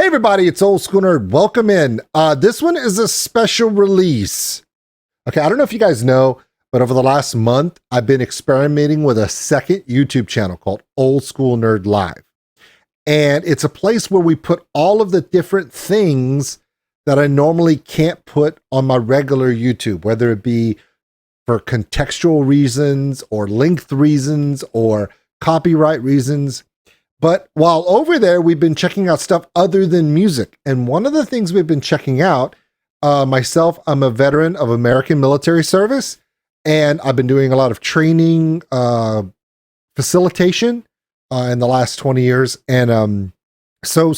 everybody, it's OldSkuleNerd. Welcome in. This one is a special release. Okay, I don't know if you guys know, but over the last month, I've been experimenting with a second YouTube channel called OldSkuleNerd Live. And it's a place where we put all of the different things that I normally can't put on my regular YouTube, whether it be for contextual reasons or length reasons or copyright reasons. But while over there, we've been checking out stuff other than music. And one of the things we've been checking out, myself, I'm a veteran of American military service, and I've been doing a lot of training, facilitation in the last 20 years. And so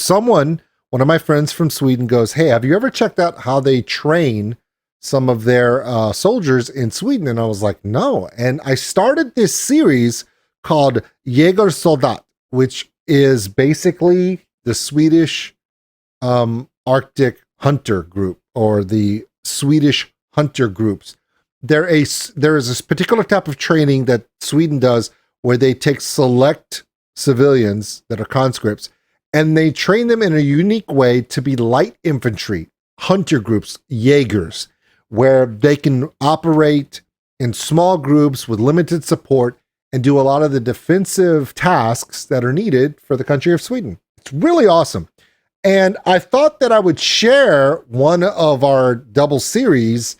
one of my friends from Sweden goes, "Hey, have you ever checked out how they train some of their soldiers in Sweden?" And I was like, "No." And I started this series called Jägarsoldat, which is basically the Swedish Arctic hunter group, or the Swedish hunter groups. There is this particular type of training that Sweden does where they take select civilians that are conscripts and they train them in a unique way to be light infantry, hunter groups, Jägers, where they can operate in small groups with limited support and do a lot of the defensive tasks that are needed for the country of Sweden. It's really awesome. And I thought that I would share one of our double series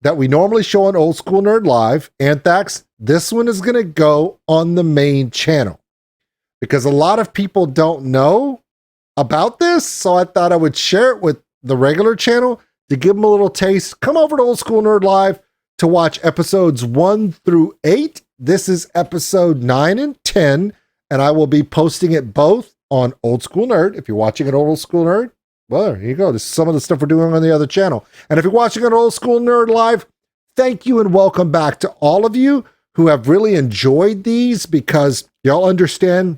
that we normally show on OldSkuleNerd Live, Anthax. This one is going to go on the main channel because a lot of people don't know about this. So I thought I would share it with the regular channel to give them a little taste. Come over to OldSkuleNerd Live to watch episodes 1 through 8. This is episode 9 and 10, and I will be posting it both on OldSkuleNerd. If you're watching at OldSkuleNerd, well, there you go. This is some of the stuff we're doing on the other channel. And if you're watching at OldSkuleNerd Live, thank you and welcome back to all of you who have really enjoyed these, because y'all understand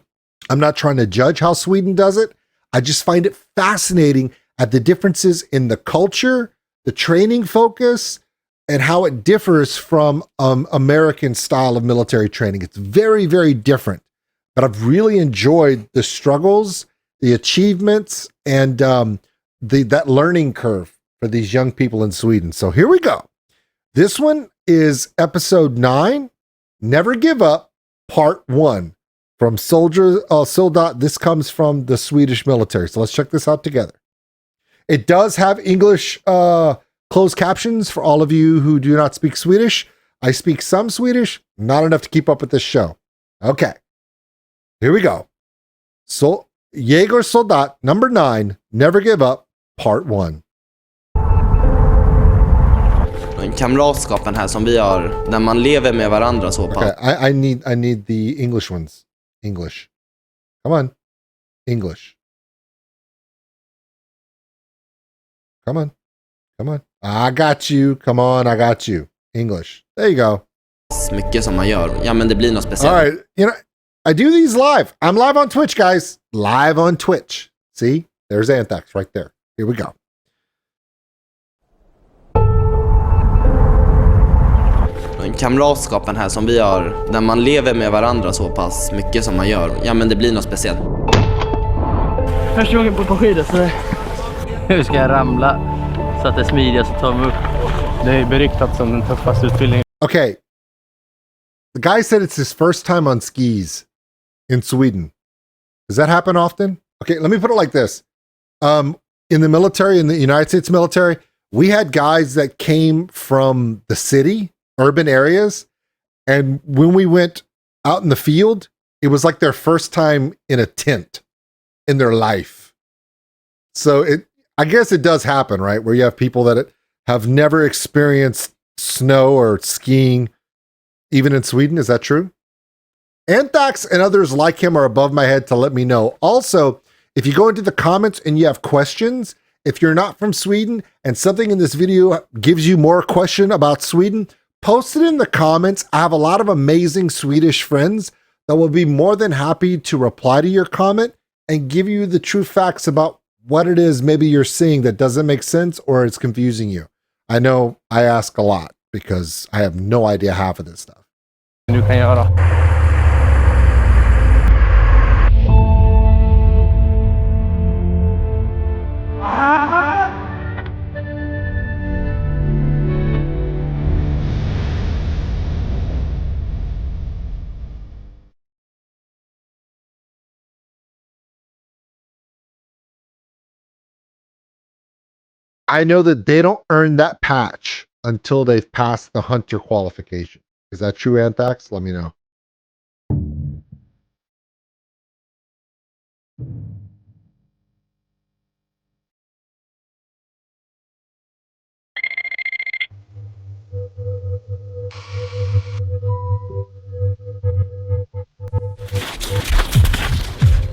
I'm not trying to judge how Sweden does it. I just find it fascinating at the differences in the culture, the training focus, and how it differs from American style of military training. It's very, very different. But I've really enjoyed the struggles, the achievements, and that learning curve for these young people in Sweden. So here we go. This one is episode 9, Never Give Up, part 1, from Soldat. This comes from the Swedish military. So let's check this out together. It does have English closed captions for all of you who do not speak Swedish. I speak some Swedish, not enough to keep up with this show. Okay, here we go. So, Jägarsoldat number 9, Never Give Up, part 1. Kamratskapen här som vi har, där man lever med varandra så pass. Okay, I need the English ones. English. Come on. English. Come on. Come on. I got you. Come on, I got you. English. There you go. Mycket som man gör. Ja, men det blir något speciellt. All right. You know, I do these live. I'm live on Twitch, guys. Live on Twitch. See? There's Anthax right there. Here we go. Kamratskapen här som vi har, där man lever med varandra så pass mycket som man gör. Ja, men det blir något speciellt. Första gången på skidor så hur ska jag ramla så att det är smidigast att ta mig upp. Det är beryktat som den tuffaste utbildningen. Okay. The guy said it's his first time on skis in Sweden. Does that happen often? Okay, let me put it like this. In the military, in the United States military, we had guys that came from the city, urban areas, and when we went out in the field, it was like their first time in a tent in their life. So I guess it does happen, right? Where you have people that have never experienced snow or skiing, even in Sweden. Is that true? Anthax and others like him are above my head to let me know. Also, if you go into the comments and you have questions, if you're not from Sweden and something in this video gives you more question about Sweden, post it in the comments. I have a lot of amazing Swedish friends that will be more than happy to reply to your comment and give you the true facts about what it is maybe you're seeing that doesn't make sense or it's confusing you. I know I ask a lot because I have no idea half of this stuff. Du kan göra. I know that they don't earn that patch until they've passed the hunter qualification. Is that true, Anthax? Let me know.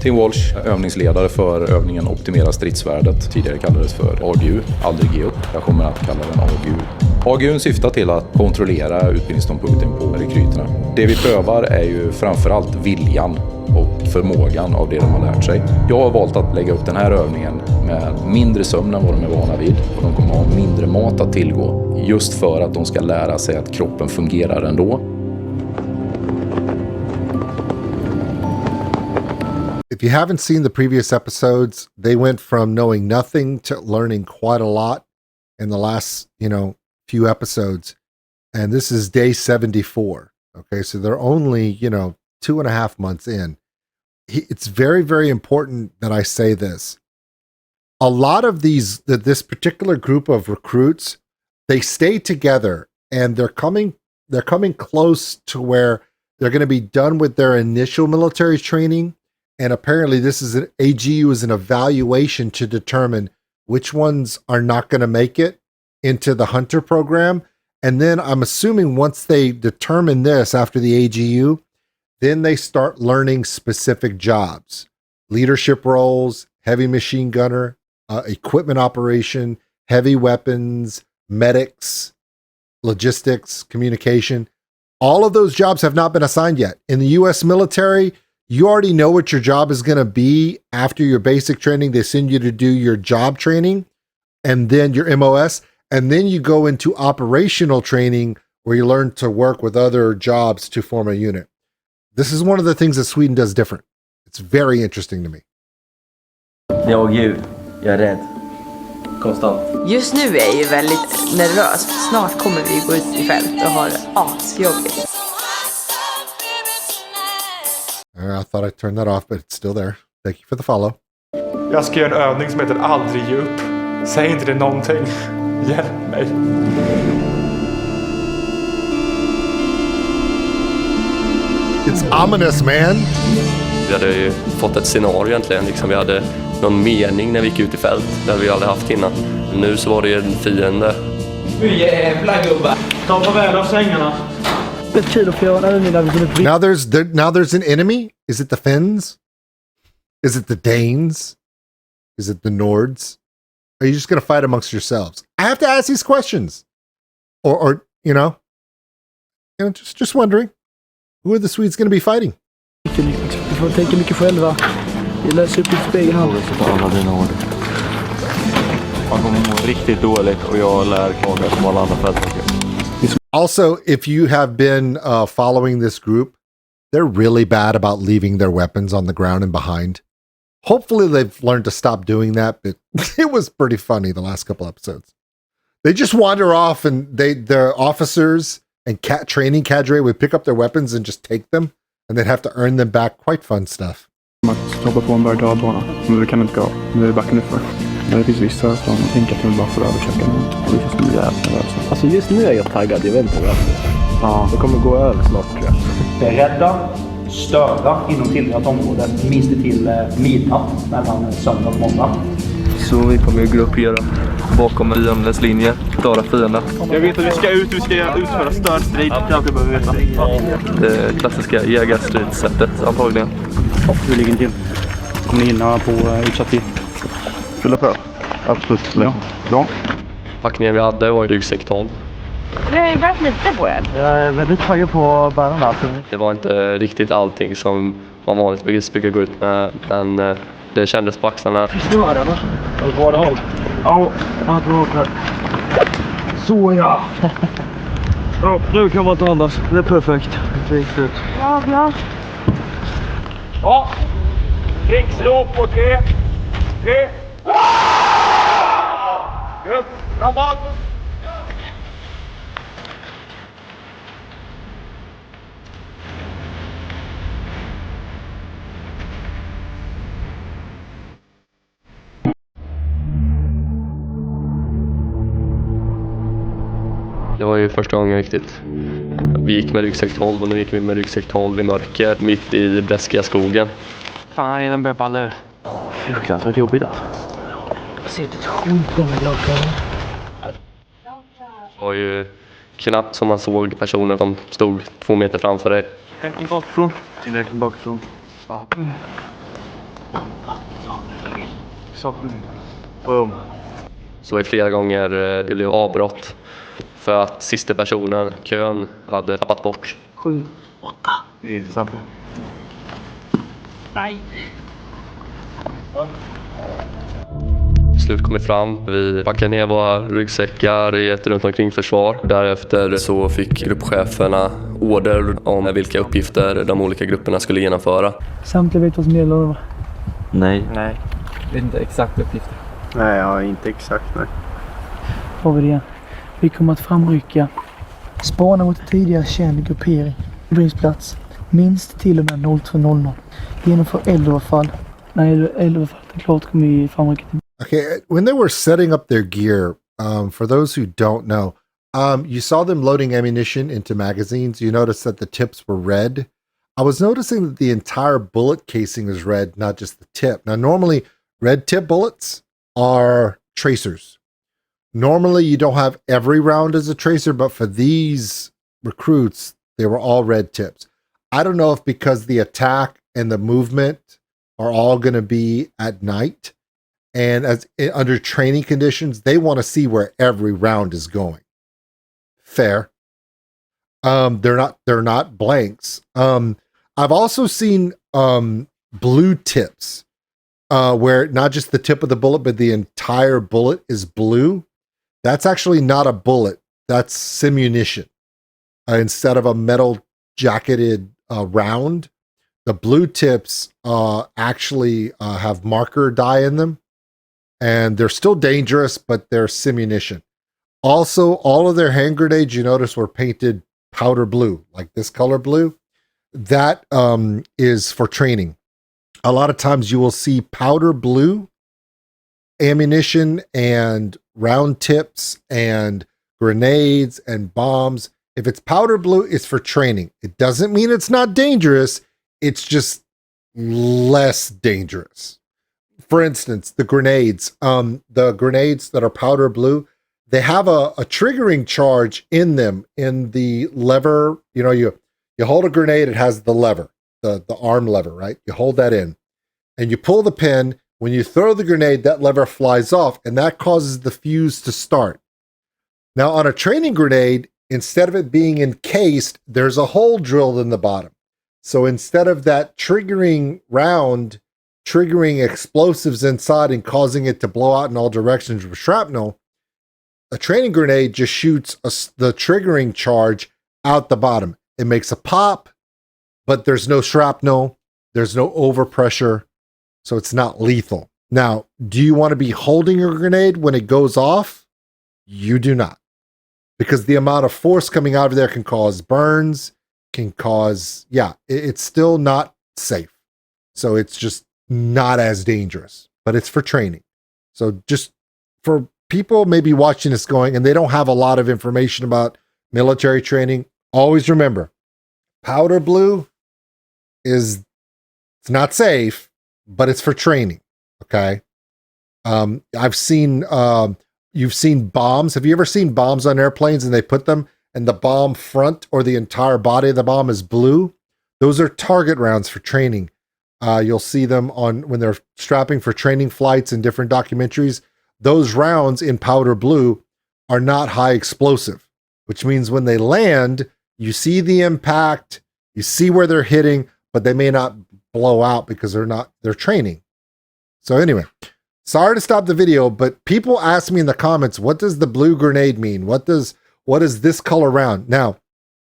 Tim Walsh, övningsledare för övningen Optimera stridsvärdet. Tidigare kallades för AGU, aldrig ge upp. Jag kommer att kalla den AGU. AGUn syftar till att kontrollera utbildningsståndpunkten på rekryterna. Det vi prövar är ju framförallt viljan och förmågan av det de har lärt sig. Jag har valt att lägga upp den här övningen med mindre sömn än vad de är vana vid. Och de kommer ha mindre mat att tillgå. Just för att de ska lära sig att kroppen fungerar ändå. If you haven't seen the previous episodes, they went from knowing nothing to learning quite a lot in the last, few episodes. And this is day 74. Okay. So they're only, 2.5 months in. It's very, very important that I say this. A lot of this particular group of recruits, they stay together and they're coming close to where they're going to be done with their initial military training. And apparently this is an AGU is an evaluation to determine which ones are not going to make it into the hunter program. And then I'm assuming once they determine this after the AGU, then they start learning specific jobs, leadership roles, heavy machine gunner, equipment operation, heavy weapons, medics, logistics, communication. All of those jobs have not been assigned yet. In the U.S. military, you already know what your job is going to be after your basic training. They send you to do your job training and then your MOS. And then you go into operational training where you learn to work with other jobs to form a unit. This is one of the things that Sweden does different. It's very interesting to me. Jag är rädd. Konstant. Just nu är jag ju väldigt nervös. Snart kommer vi gå ut i fält och ha det asjobbigt. I thought I turned that off, but it's still there. Thank you for the follow. Jag ska göra en övning som heter aldrig ge upp. Säg inte det någonting. Hjälp mig. It's ominous, man. Vi hade ju fått ett scenario egentligen. Vi hade någon mening när vi gick ut i fält. Där vi aldrig haft innan. Nu så var det ju en fiende. Nu jävla gubbar. Ta farväl av sängarna. Now there's an enemy. Is it the Finns? Is it the Danes? Is it the Nords? Are you just going to fight amongst yourselves? I have to ask these questions, or just wondering, who are the Swedes going to be fighting? Du får tänka mycket själva. Jag läser upp i spegeln här. Alla dina ord. Man kommer må riktigt dåligt och jag lär klaga som alla andra fältåkare. Also, if you have been following this group, they're really bad about leaving their weapons on the ground and behind. Hopefully they've learned to stop doing that, but it was pretty funny the last couple episodes. They just wander off and the officers and training cadre would pick up their weapons and just take them, and they'd have to earn them back. Quite fun stuff. Att hoppa på en berg-dalbana, men det kan inte gå. Det är backen för. Det finns vissa som tänker att de bara får överköka nu. Och vissa skulle bli jävligt nervösa. Alltså just nu är jag taggad, jag vet inte varför. Ja. Det kommer gå över snart tror jag. Det är rädda, störa inom tillhört område minst till midnatt mellan söndag och måndag. Så vi kommer ju gruppera bakom fiendens linje, klara fienden. Jag vet att vi ska utföra störstrid. Jag behöver veta. Det klassiska jägarstridssättet antagligen. Ja, hur ligger ni till? Kommer ni hinna på utsatt tid? Fylla på? Absolut. Ja. Packningen vi hade var ju ryggsäcktal. Det är väldigt lite på er. Jag är väldigt taggad på bärarna. Det var inte riktigt allting som man vanligtvis brukar gå ut med. Men det kändes på axlarna. Snörarna. Åt båda håll. Ja, att åka. Så ja. Ja, nu kan man inte andas. Det är perfekt. Fint ut. Ja, bra. Ja, krigsrop på 3. 3. Upp, framåt. var ju första gången riktigt. Vi gick med ryggsäck 12 och nu gick vi med ryggsäck 12 i mörker mitt i bläskiga skogen. Fan, den börjar balla ur. Fruktansvärt jobbigt alltså. Jag ser ett skit med glasögon. Det var ju knappt som man såg personer som stod 2 meter framför dig. Tillräckligt bakifrån. Tillräckligt bakifrån. Ja. Så. Boom. Så i flera gånger det blev avbrott för att sista personen, kön, hade tappat bort. 7, 8. Det är intressant. Nej. Till slut kom vi fram. Vi packade ner våra ryggsäckar i ett runt omkring försvar. Därefter så fick gruppcheferna order om vilka uppgifter de olika grupperna skulle genomföra. Samtliga vet vad som gäller, va? Nej. Nej. Vet inte exakt uppgifter. Nej, ja, inte exakt, nej. Har vi det? Vi kommer att framrycka. Spana mot tidigare känd gruppering. Brysplats. Minst till och med 02.00. Genomför eldöverfall. När eldöverfallet är klart kommer vi framrycka till. Okay, when they were setting up their gear, for those who don't know, you saw them loading ammunition into magazines. You noticed that the tips were red. I was noticing that the entire bullet casing is red, not just the tip. Now, normally, red tip bullets are tracers. Normally, you don't have every round as a tracer, but for these recruits, they were all red tips. I don't know if because the attack and the movement are all going to be at night, and as under training conditions, they want to see where every round is going. Fair. They're not blanks. I've also seen blue tips where not just the tip of the bullet, but the entire bullet is blue. That's actually not a bullet. That's simunition. Instead of a metal jacketed round, the blue tips actually have marker dye in them. And they're still dangerous, but they're simunition. Also, all of their hand grenades, you notice, were painted powder blue, like this color blue. That is for training. A lot of times you will see powder blue ammunition and round tips and grenades and bombs. If it's powder blue, it's for training. It doesn't mean it's not dangerous. It's just less dangerous. For instance, the grenades that are powder blue, they have a triggering charge in them in the lever. You know, you hold a grenade, it has the lever, the arm lever, right? You hold that in and you pull the pin. When you throw the grenade, that lever flies off and that causes the fuse to start. Now on a training grenade, instead of it being encased, there's a hole drilled in the bottom. So instead of that triggering round triggering explosives inside and causing it to blow out in all directions with shrapnel, a training grenade just shoots the triggering charge out the bottom. It makes a pop, but there's no shrapnel, there's no overpressure, so it's not lethal. Now, do you want to be holding your grenade when it goes off? You do not. Because the amount of force coming out of there can cause burns, can cause, it's still not safe. So it's just not as dangerous, but it's for training. So just for people maybe watching this going, and they don't have a lot of information about military training, always remember, powder blue it's not safe, but it's for training. Okay. I've seen, you've seen bombs. Have you ever seen bombs on airplanes and they put them and the bomb front or the entire body of the bomb is blue? Those are target rounds for training. You'll see them when they're strapping for training flights in different documentaries. Those rounds in powder blue are not high explosive, which means when they land, you see the impact, you see where they're hitting, but they may not blow out because they're training. So anyway, sorry to stop the video, but people ask me in the comments, what does the blue grenade mean? What is this color round? Now,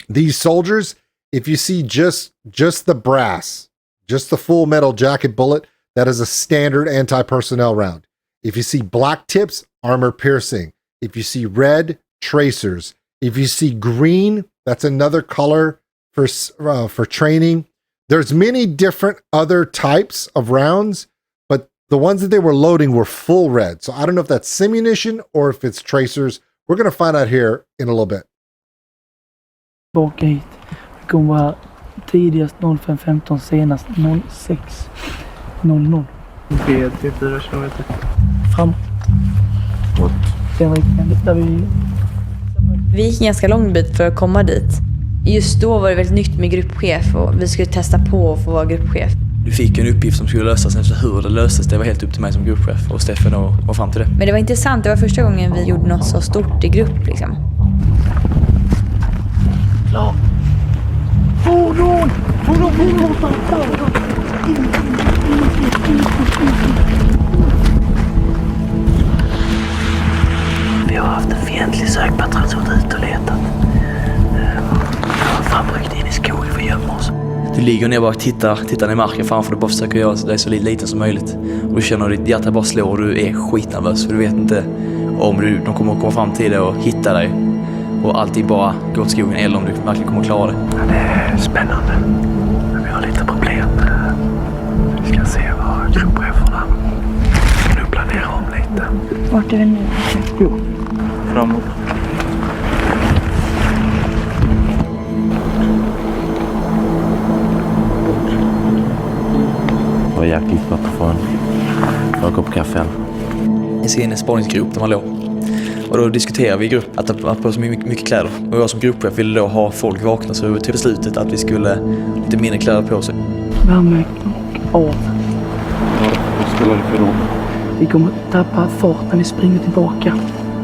these soldiers, if you see just the brass, just the full metal jacket bullet, that is a standard anti-personnel round. If you see black tips, armor piercing. If you see red, tracers. If you see green, that's another color for training. There's many different other types of rounds, but the ones that they were loading were full red. So I don't know if that's simunition or if it's tracers. We're going to find out here in a little bit. Baka hit. Vi kommer vara tidigast 05.15, senast 06.00. B till 4 kilometer. Framåt. Den riktningen där vi... Vi gick en ganska lång bit för att komma dit. Just då var det väldigt nytt med gruppchef och vi skulle testa på att få vara gruppchef. Du fick en uppgift som skulle lösas, efter hur det löstes, det var helt upp till mig som gruppchef och Steffen och var fram till det. Men det var intressant, det var första gången vi gjorde något så stort i grupp liksom. Klar. Fordon! Vi har haft en fientlig sökpatrull som varit ute och letat. Framryckt in i skogen för att gömma oss. Du ligger ner och bara tittar ner i marken framför dig och bara försöker göra det så lite som möjligt. Och du känner att ditt hjärta bara slår och du är skitnervös för du vet inte om de kommer att komma fram till dig och hitta dig. Och alltid bara gå åt skogen eller om du verkligen kommer att klara det. Det är spännande. Men vi har lite problem. Vi ska se vad gruppcheferna ska nu planera om lite. Vart är vi nu? Jo, framåt. Det var jäkligt gott att få en kopp kaffe. Jag ser in i en spaningsgrupp där man låg. Och då diskuterade vi i grupp att ha på så mycket kläder. Och jag som gruppchef ville då ha folk vakna så vi tog beslutet att vi skulle lite mindre kläder på sig. Värme av. Vad spelar det för roll? Vi kommer att tappa fart när vi springer tillbaka. Vi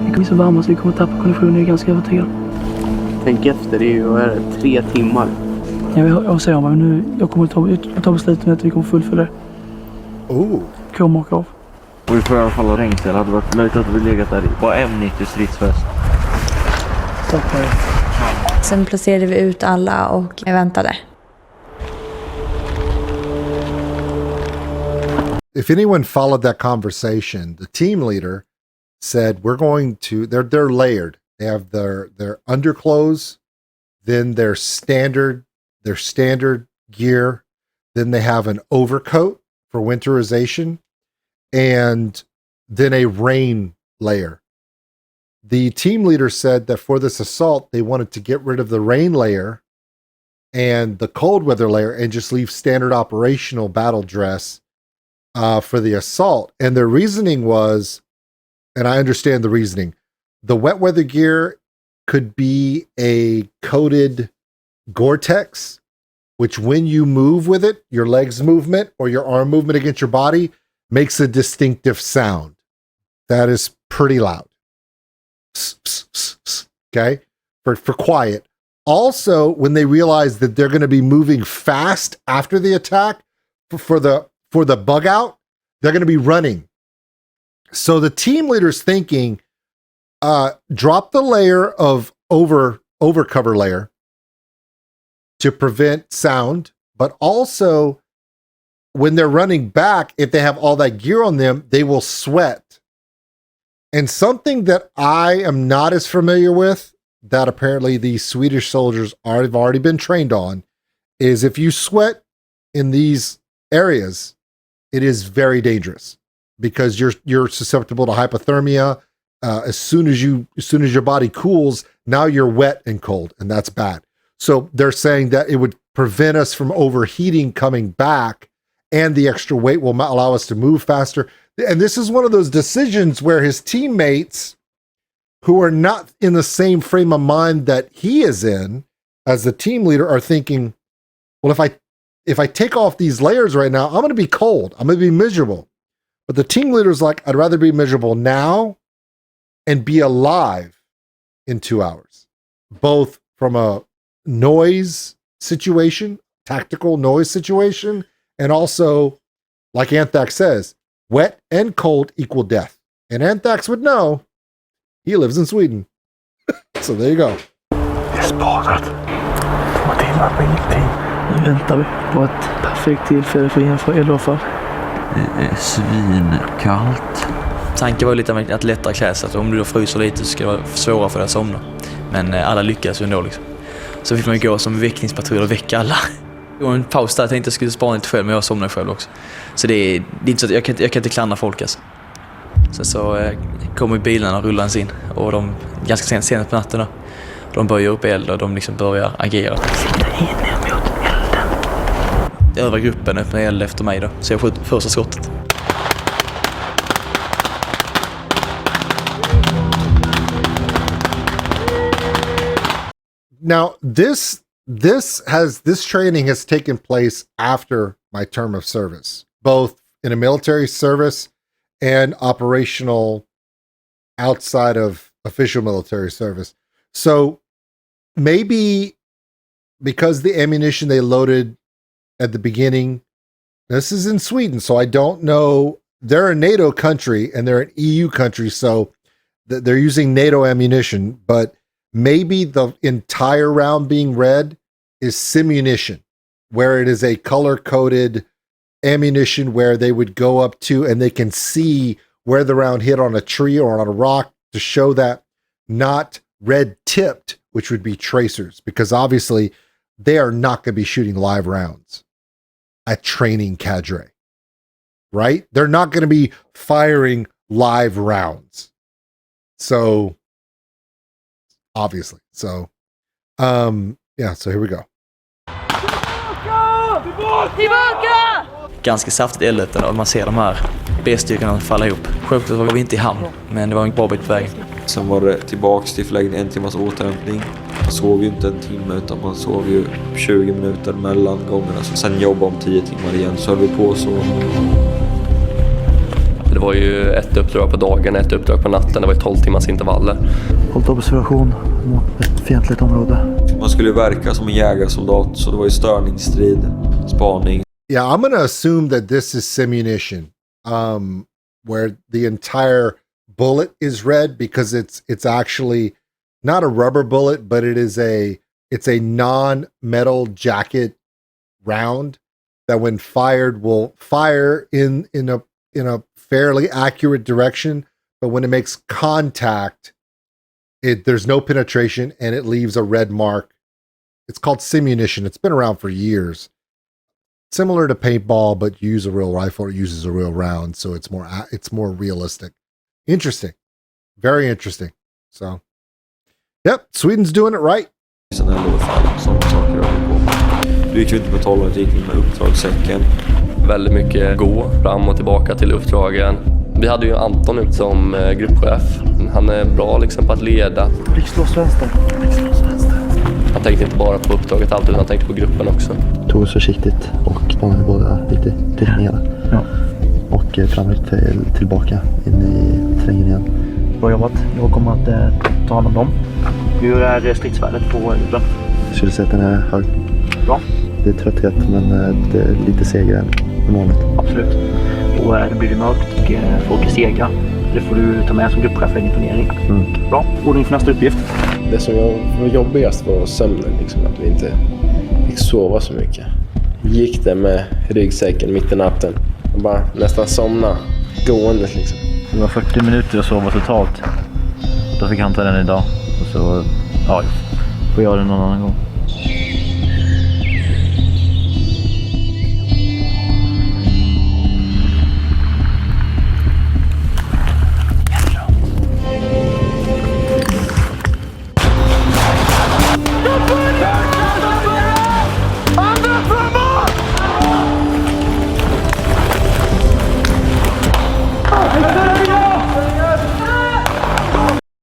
kommer bli så varma så vi kommer att tappa konditionen, jag är ganska övertygad. Tänk efter, det är ju 3 timmar. Jag säger mig nu, jag kommer att ta beslutet med att vi kommer fullfölja det. Kommer och av. Och vi får i alla fall ha regnsel. Det hade varit möjligt att vi legat där i. Bara M90 stridsväst. Sen placerade vi ut alla och väntade. If anyone followed that conversation, the team leader said, we're going to, they're layered. They have their underclothes, then their standard gear, then they have an overcoat for winterization, and then a rain layer. The team leader said that for this assault, they wanted to get rid of the rain layer and the cold weather layer and just leave standard operational battle dress for the assault. And their reasoning was, and I understand the reasoning, the wet weather gear could be a coated Gore-Tex, which when you move with it, your legs movement or your arm movement against your body makes a distinctive sound. That is pretty loud. Okay? For quiet. Also, when they realize that they're going to be moving fast after the attack for the bug out, they're going to be running. So the team leader's thinking, drop the layer of overcover layer to prevent sound, but also when they're running back, if they have all that gear on them, they will sweat. And something that I am not as familiar with, that apparently these Swedish soldiers have already been trained on, is if you sweat in these areas, it is very dangerous because you're susceptible to hypothermia. As soon as your body cools, now you're wet and cold, and that's bad. So they're saying that it would prevent us from overheating coming back, and the extra weight will allow us to move faster. And this is one of those decisions where his teammates, who are not in the same frame of mind that he is in as the team leader, are thinking, well, if I take off these layers right now, I'm going to be cold. I'm going to be miserable. But the team leader's like, I'd rather be miserable now and be alive in 2 hours, both from a noise situation, tactical noise situation, and also, like Anthax says, wet and cold equal death. And Anthax would know. He lives in Sweden. So there you go. Det är sparat. 2 timmar på ingenting. Nu väntar vi på ett perfekt tillfälle för att genomföra eldavfall. Det är svinkallt. Tanken var lite att lättare klä sig. Att om du då fryser lite så ska det vara svårare för dig att somna. Men alla lyckades ju ändå liksom. Så fick man ju gå som väckningspatrull och väcka alla. Det var en paus där, jag tänkte att jag skulle spana lite själv, men jag somnade själv också. Så det är inte så att jag kan inte klandra folk alltså. Så kommer bilarna och rullades in, och de ganska sent på natten då. De börjar upp eld och de liksom börjar agera. Övriga gruppen öppnar eld efter mig då, så jag skjuter första skottet. Now, this training has taken place after my term of service, both in a military service and operational outside of official military service. So maybe because the ammunition they loaded at the beginning, this is in Sweden, so I don't know. They're a NATO country and they're an EU country, so they're using NATO ammunition, but maybe the entire round being red is simunition, where it is a color-coded ammunition where they would go up to and they can see where the round hit on a tree or on a rock to show that, not red-tipped, which would be tracers, because obviously they are not going to be shooting live rounds at training cadre, right? They're not going to be firing live rounds. So obviously. So, yeah, so here we go. Ganska saftigt eldöppnande och man ser de här B-styrkorna falla ihop. Självklart var vi inte i hamn, men det var en bra bit på vägen. Sen var det tillbaks till förläggningen, 1 timmas återhämtning. Man sov ju inte en timme utan man sov ju 20 minuter mellan gångerna. Sen jobba om 10 timmar igen, så höll vi på så. Det var ju ett uppdrag på dagen, ett uppdrag på natten. Det var 12 timmars intervaller. Hållit observation mot ett fientligt område. Man skulle ju verka som en jägarsoldat, så det var ju störningsstrid, spaning. Yeah, I'm going to assume that this is simunition, where the entire bullet is red because it's actually not a rubber bullet, but it's a non-metal jacket round that when fired will fire in a fairly accurate direction, but when it makes contact, there's no penetration and it leaves a red mark. It's called simunition. It's been around for years. Similar to paintball, but you use a real rifle or uses a real round, so it's more realistic. Interesting. Very interesting. So, yep, Sweden's doing it right. Sen ändå fan, sådana saker jag höll på. Du gick ju inte med 12, gick med uppdragssäcken. Väldigt mycket gå fram och tillbaka till uppdragen. Vi hade ju Anton ut som gruppchef. Han är bra liksom på att leda. Blixtlås vänster. Han tänkte inte bara på uppdraget alltid, utan han tänkte på gruppen också. Tog oss försiktigt och spanade båda lite nere. Ja. Och framåt tillbaka in i terrängen igen. Bra jobbat. Jag kommer att ta hand om dem. Hur är stridsvärdet på gruppen? Jag skulle säga att den är hög. Bra. Det är trötthet, men det är lite segare än vanligt. Absolut. Och det blir mörkt och folk är sega. Det får du ta med som gruppchef för din planering. Bra. Och din nästa uppgift? Det som var jobbigast var sömnen, liksom, att vi inte fick sova så mycket. Gick det med ryggsäcken mitt i natten och bara nästan somna gående liksom. Det var 40 minuter jag sova totalt. Då fick han ta den idag. Och så, ja, får jag göra det någon annan gång.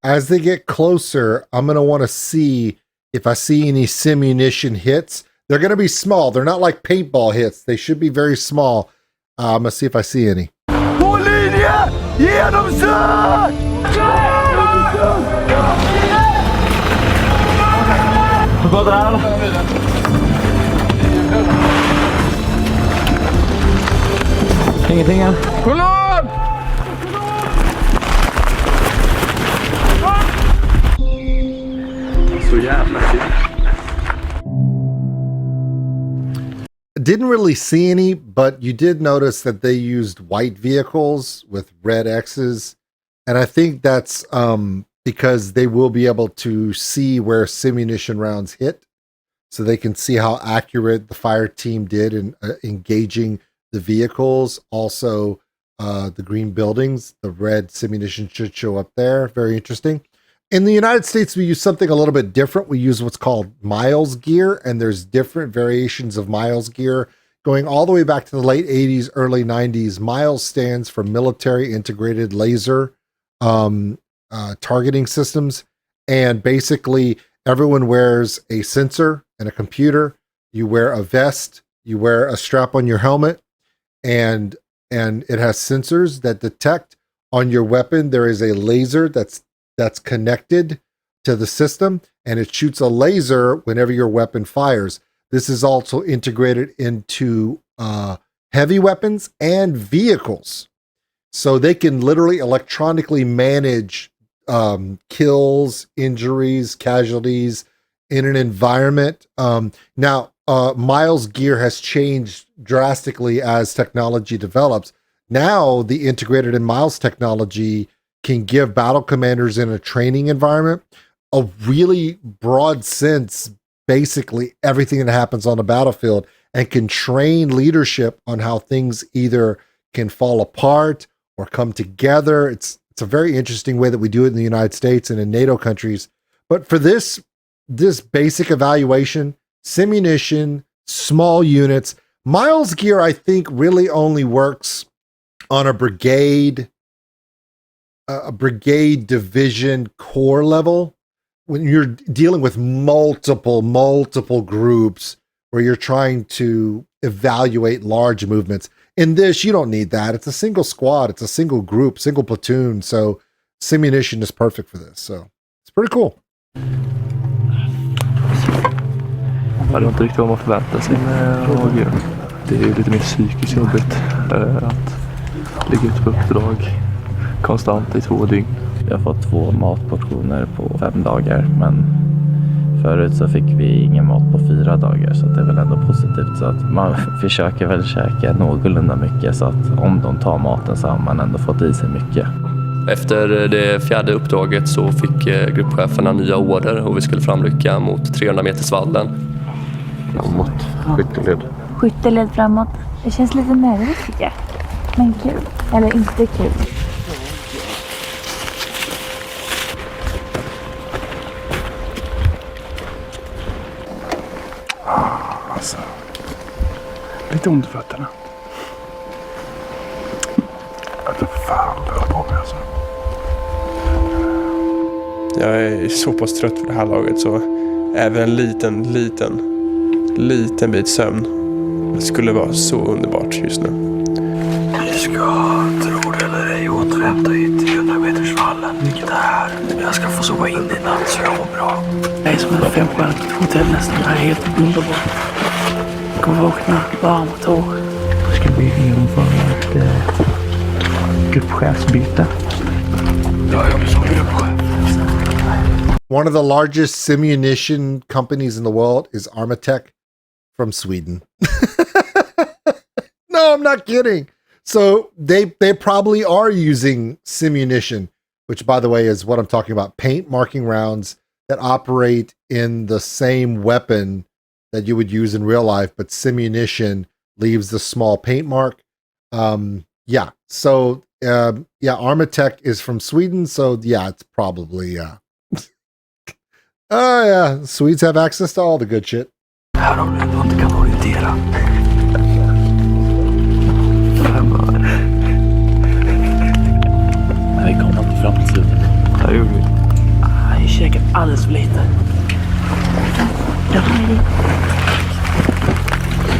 As they get closer, I'm going to want to see if I see any simunition hits. They're going to be small. They're not like paintball hits. They should be very small. I'm going to see if I see any. På linje! Genomsök! Gå där. Ingenting än. Kolon! Så jävla kul. Didn't really see any, but you did notice that they used white vehicles with red X's. And I think that's because they will be able to see where simunition rounds hit. So they can see how accurate the fire team did in engaging the vehicles. Also, the green buildings, the red simunition should show up there. Very interesting. In the United States, we use something a little bit different. We use what's called Miles gear, and there's different variations of Miles gear going all the way back to the late 80s, early 90s. Miles stands for Military Integrated Laser Targeting Systems. And basically, everyone wears a sensor and a computer. You wear a vest, you wear a strap on your helmet, and it has sensors that detect on your weapon. There is a laser that's connected to the system, and it shoots a laser whenever your weapon fires. This is also integrated into heavy weapons and vehicles. So they can literally electronically manage kills, injuries, casualties in an environment. Now, Miles gear has changed drastically as technology develops. Now, the integrated and Miles technology can give battle commanders in a training environment a really broad sense, basically everything that happens on the battlefield, and can train leadership on how things either can fall apart or come together. It's a very interesting way that we do it in the United States and in NATO countries. But for this basic evaluation, simunition, small units, Miles gear, I think, really only works on a brigade division corps level, when you're dealing with multiple groups where you're trying to evaluate large movements. In this, you don't need that. It's a single squad, it's a single group, single platoon. So simunition is perfect for this. So it's pretty cool. Jag vet inte riktigt vad man förväntar sig med AG. Det är lite mer psykiskt jobbigt att ligga ute på uppdrag konstant i 2 dygn. Jag har fått 2 matportioner på 5 dagar, men förut så fick vi ingen mat på 4 dagar, så det är väl ändå positivt. Så att man försöker väl käka någorlunda mycket, så att om de tar maten så har man ändå fått i sig mycket. Efter det 4:e uppdraget så fick gruppcheferna nya order och vi skulle framrycka mot 300-metersvallen. Framåt, skytteled. Skytteled framåt. Det känns lite nervigt tycker jag. Men kul. Eller inte kul. Alltså, lite ont i fötterna. Jag vet inte fan vad jag på mig alltså. Jag är så pass trött för det här laget, så även en liten bit sömn skulle vara så underbart just nu. Vi ska, tro det eller ej, återhämta hit till 300-metersvallen. Där. Jag ska få sova in i natt så jag mår bra. Det är som en 5-stjärnigt hotell nästan. Det här är helt underbart. Jag kommer vakna varm och torr. Då ska vi genomföra ett gruppchefsbyte. Ja, jag blir som gruppchef. One of the largest simunition companies in the world is Armatech from Sweden. No, I'm not kidding. So they probably are using simunition, which, by the way, is what I'm talking about. Paint marking rounds that operate in the same weapon that you would use in real life, but simunition leaves the small paint mark. Yeah. So Armatech is from Sweden. So yeah, it's probably oh yeah, Swedes have access to all the good shit. Här har du inte kan orientera. Men vi kommer inte fram till slutet. Här gjorde vi. Jag käkat alldeles för lite.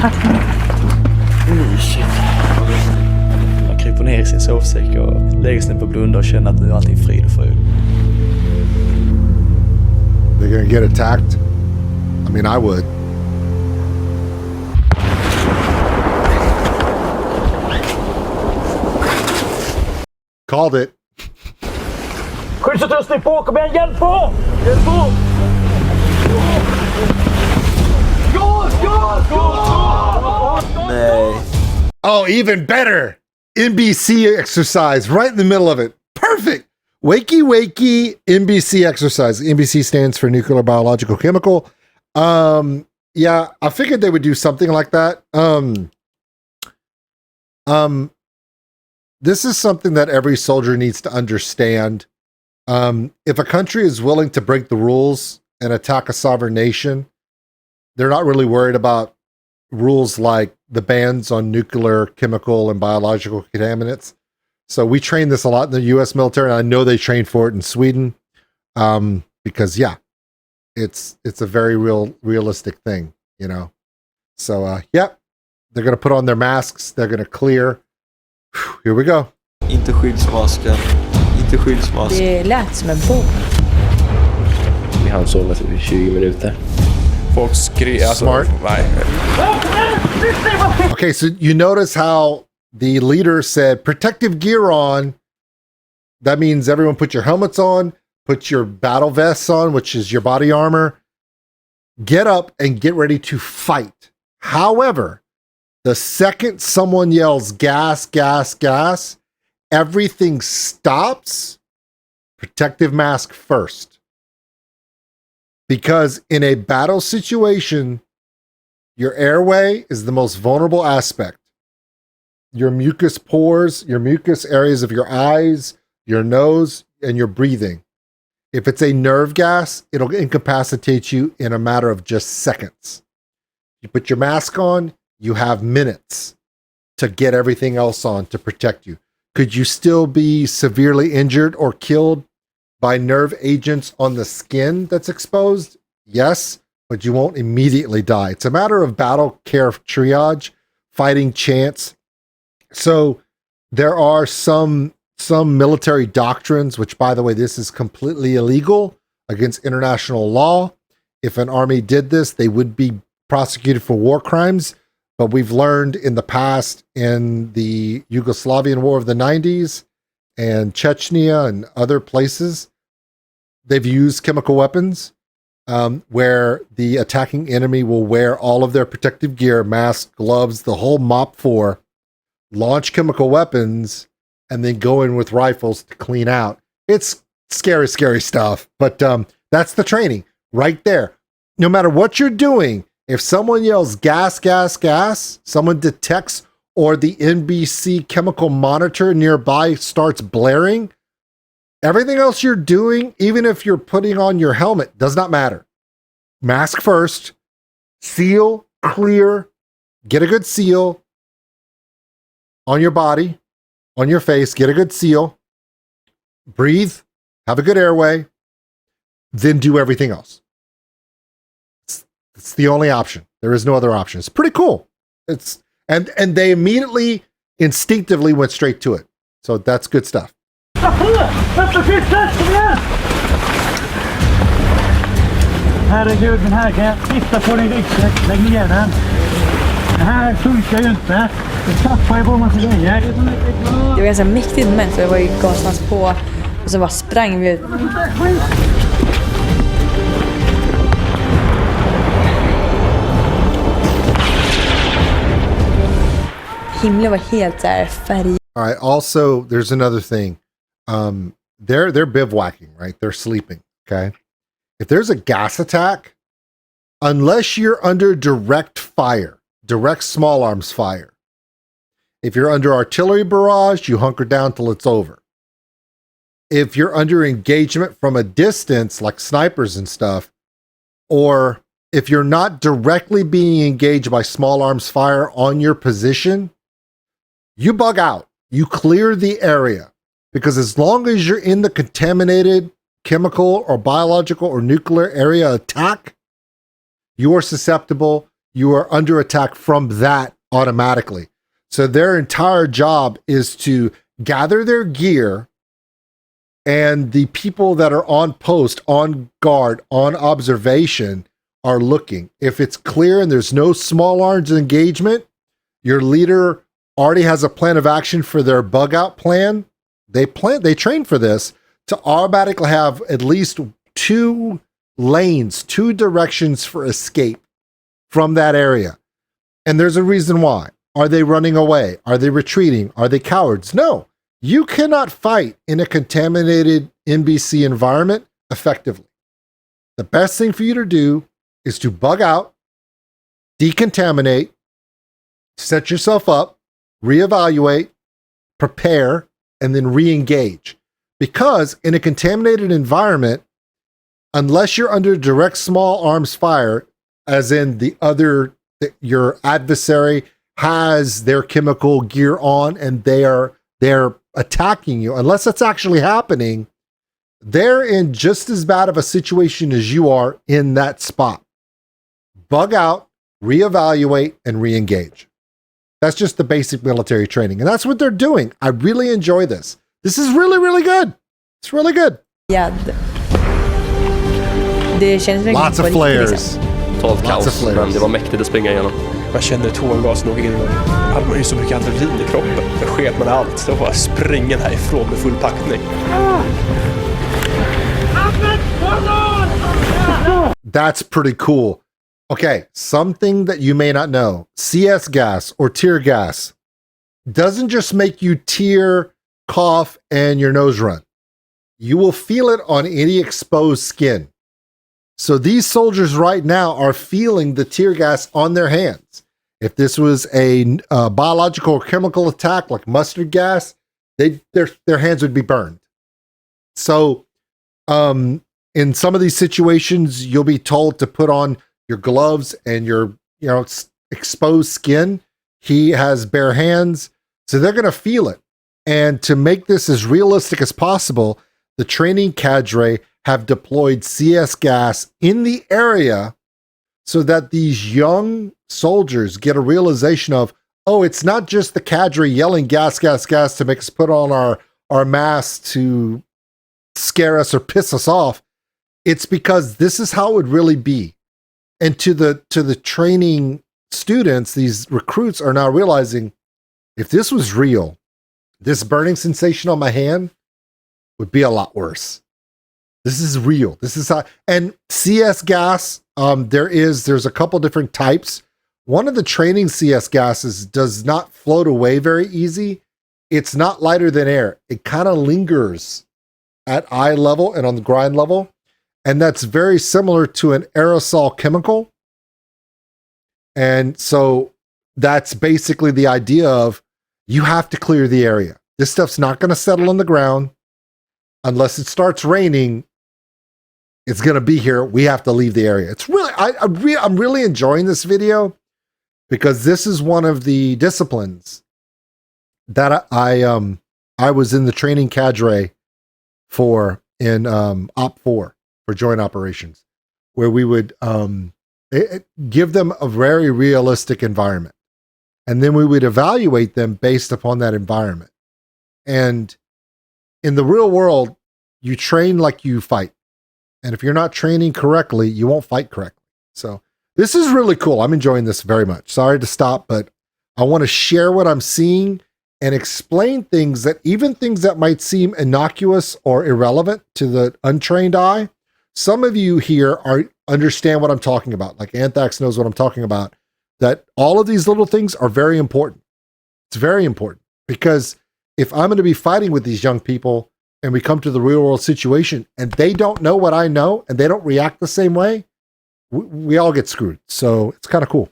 Tack så mycket. Mysigt. Man kryper ner i sin sovsäck och lägger sig ner på blunda och känner att nu är allting frid och fröjd. They're gonna get attacked. I mean, I would. Called it. Skyddsutrustning på! Kom igen, hjälp på! Hjälp på! Nej. Oh, even better. NBC exercise right in the middle of it. Perfect. Wakey NBC exercise. NBC stands for nuclear, biological, chemical. Yeah, I figured they would do something like that. This is something that every soldier needs to understand. If a country is willing to break the rules and attack a sovereign nation, they're not really worried about rules like the bans on nuclear, chemical, and biological contaminants. So we train this a lot in the U.S. military, and I know they train for it in Sweden, because it's a very realistic thing, you know. So they're gonna put on their masks, they're gonna clear. Whew, here we go. Inte skyddsmasken. Inte skyddsmasken. Det lät som en bomb. Vi hann sova i 20 minuter. Folk skriker. Smart. Okay, so you notice how the leader said protective gear on. That means everyone put your helmets on, put your battle vests on, which is your body armor. Get up and get ready to fight. However, the second someone yells gas, gas, gas, everything stops. Protective mask first. Because in a battle situation, your airway is the most vulnerable aspect. Your mucus pores, your mucus areas of your eyes, your nose, and your breathing. If it's a nerve gas, it'll incapacitate you in a matter of just seconds. You put your mask on, you have minutes to get everything else on to protect you. Could you still be severely injured or killed by nerve agents on the skin that's exposed? Yes, but you won't immediately die. It's a matter of battle care triage, fighting chance. So there are some military doctrines, which, by the way, this is completely illegal against international law. If an army did this, they would be prosecuted for war crimes. But we've learned in the past, in the Yugoslavian War of the 90s and Chechnya and other places, they've used chemical weapons where the attacking enemy will wear all of their protective gear, mask, gloves, the whole mop 4, launch chemical weapons, and then go in with rifles to clean out. It's scary, scary stuff. But that's the training right there. No matter what you're doing, if someone yells gas, gas, gas, someone detects, or the NBC chemical monitor nearby starts blaring, everything else you're doing, even if you're putting on your helmet, does not matter. Mask first, seal, clear, get a good seal on your body, on your face, get a good seal, breathe, have a good airway, then do everything else. It's the only option. There is no other option. It's pretty cool. And they immediately, instinctively went straight to it. So that's good stuff. Herregud, men här kan jag titta på din ryggsäck. Lägg ner den. Det här funkar ju inte. Det tappar ju på en massa grejer. Det var ganska mäktigt med, för jag var ju gasmans på och så bara sprang vi ut. Himlen var helt så här färg. All right. Also, there's another thing. They're bivouacking, right? They're sleeping. Okay. If there's a gas attack, unless you're under direct fire, direct small arms fire, if you're under artillery barrage, you hunker down till it's over. If you're under engagement from a distance, like snipers and stuff, or if you're not directly being engaged by small arms fire on your position, you bug out. You clear the area. Because as long as you're in the contaminated chemical or biological or nuclear area attack, you are susceptible. You are under attack from that automatically. So their entire job is to gather their gear, and the people that are on post, on guard, on observation are looking. If it's clear and there's no small arms engagement, your leader already has a plan of action for their bug out plan. They train for this to automatically have at least 2 lanes, 2 directions for escape from that area. And there's a reason why. Are they running away? Are they retreating? Are they cowards? No. You cannot fight in a contaminated NBC environment effectively. The best thing for you to do is to bug out, decontaminate, set yourself up, reevaluate, prepare, and then re-engage. because in a contaminated environment, unless you're under direct small arms fire, as in your adversary has their chemical gear on and they're attacking you, unless that's actually happening, they're in just as bad of a situation as you are in that spot. Bug out, reevaluate, and re-engage. That's just the basic military training. And that's what they're doing. I really enjoy this. This is really, really good. It's really good. Ja, det känns Lots of flares. Totalt kaos, men det var mäktigt att springa igenom. Man kände tårgasen nog in. Hade man ju så mycket adrenalin i kroppen. Då sket man allt. Så bara springen härifrån med full packning. That's pretty cool. Okay, something that you may not know. CS gas or tear gas doesn't just make you tear, cough, and your nose run. You will feel it on any exposed skin. So these soldiers right now are feeling the tear gas on their hands. If this was a biological or chemical attack like mustard gas, their hands would be burned. So in some of these situations, you'll be told to put on your gloves and your exposed skin. He has bare hands, so they're going to feel it. And to make this as realistic as possible, the training cadre have deployed CS gas in the area so that these young soldiers get a realization of, oh, it's not just the cadre yelling gas, gas, gas to make us put on our masks to scare us or piss us off. It's because this is how it would really be. And to the training students, these recruits are now realizing, if this was real, this burning sensation on my hand would be a lot worse. This is real. This is how, and CS gas, there's a couple different types. One of the training CS gases does not float away very easy. It's not lighter than air. It kind of lingers at eye level and on the grind level. And that's very similar to an aerosol chemical. And so that's basically the idea of, you have to clear the area. This stuff's not going to settle on the ground unless it starts raining. It's going to be here. We have to leave the area. It's really, I'm really enjoying this video because this is one of the disciplines that I was in the training cadre for in Op 4 for joint operations, where we would give them a very realistic environment. And then we would evaluate them based upon that environment. And in the real world, you train like you fight. And if you're not training correctly, you won't fight correctly. So this is really cool. I'm enjoying this very much. Sorry to stop, but I want to share what I'm seeing and explain things that might seem innocuous or irrelevant to the untrained eye. Some of you here understand what I'm talking about. Like Anthax knows what I'm talking about. That all of these little things are very important. It's very important because if I'm going to be fighting with these young people and we come to the real world situation and they don't know what I know and they don't react the same way, we all get screwed. So it's kind of cool.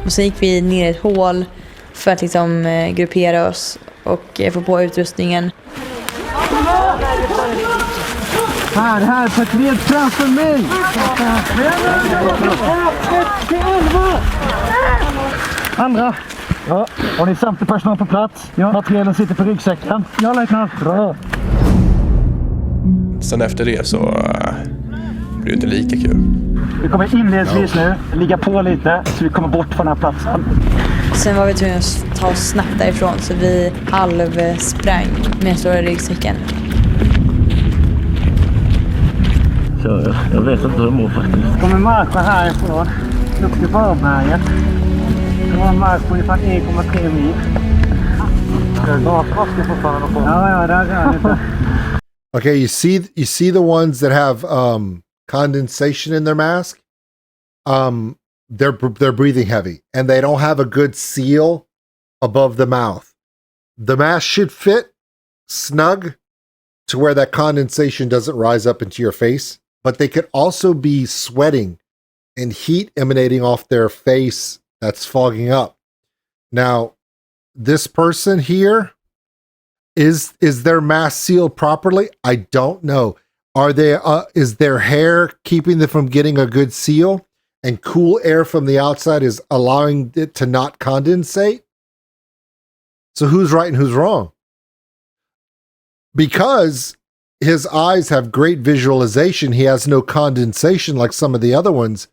Och sen gick vi ner i ett hål för att liksom gruppera oss och få på utrustningen. Här, Patrik framför mig! Andra! Ja, har ni samtlig personal på plats? Ja. Materialen sitter på ryggsäcken. Ja, löjtnant. Bra! Sen efter det så blir det inte lika kul. Vi kommer inledningsvis nu ligga på lite så vi kommer bort från den här platsen. Sen var vi tvungna att ta oss snabbt därifrån så vi halvsprang med stora ryggsäcken. Så jag vet inte hur jag mår faktiskt. Kommer marschen härifrån upp till Varberget. Det var en marsch på ungefär 1,3 mil. Ja, där är det. Okay, you see the ones that have condensation in their mask. They're breathing heavy and they don't have a good seal above the mouth. The mask should fit snug to where that condensation doesn't rise up into your face, but they could also be sweating and heat emanating off their face that's fogging up. Now, this person here, is their mask sealed properly? I don't know. Are they? Is their hair keeping them from getting a good seal? And cool air from the outside is allowing it to not condensate? So who's right and who's wrong? Because his eyes have great visualization, he has no condensation like some of the other ones.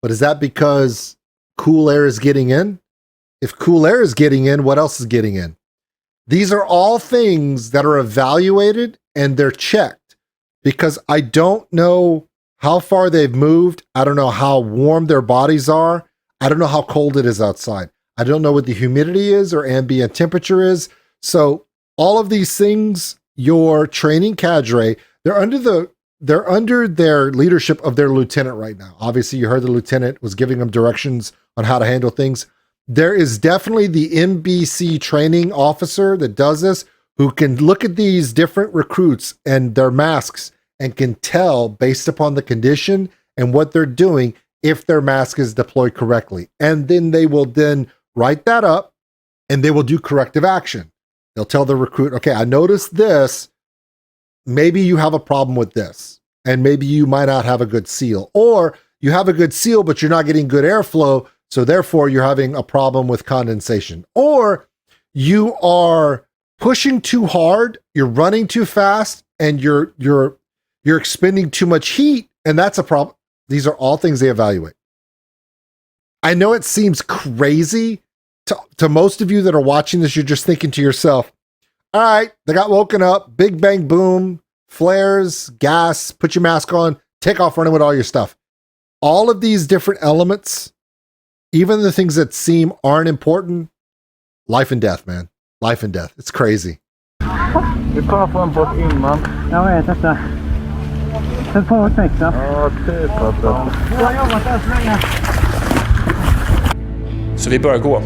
But is that because cool air is getting in? If cool air is getting in, what else is getting in? These are all things that are evaluated and they're checked, because I don't know how far they've moved. I don't know how warm their bodies are. I don't know how cold it is outside. I don't know what the humidity is or ambient temperature is. So all of these things, your training cadre, they're under their leadership of their lieutenant right now. Obviously, you heard the lieutenant was giving them directions on how to handle things. There is definitely the MBC training officer that does this, who can look at these different recruits and their masks and can tell based upon the condition and what they're doing if their mask is deployed correctly. And then they will then write that up and they will do corrective action. They'll tell the recruit, okay, I noticed this. Maybe you have a problem with this, and maybe you might not have a good seal, or you have a good seal, but you're not getting good airflow. So therefore you're having a problem with condensation, or you are pushing too hard, you're running too fast, and you're expending too much heat, and that's a problem. These are all things they evaluate. I know it seems crazy to most of you that are watching this. You're just thinking to yourself, all right, they got woken up, big bang boom, flares, gas, put your mask on, take off running with all your stuff. All of these different elements, even the things that seem aren't important, life and death, man. Life and death. It's crazy. Du kommer få en båt innan. Jag vet detta. Sen får jag knäcka. Ja, typ. Jag har jobbat där så länge. Så vi börjar gå.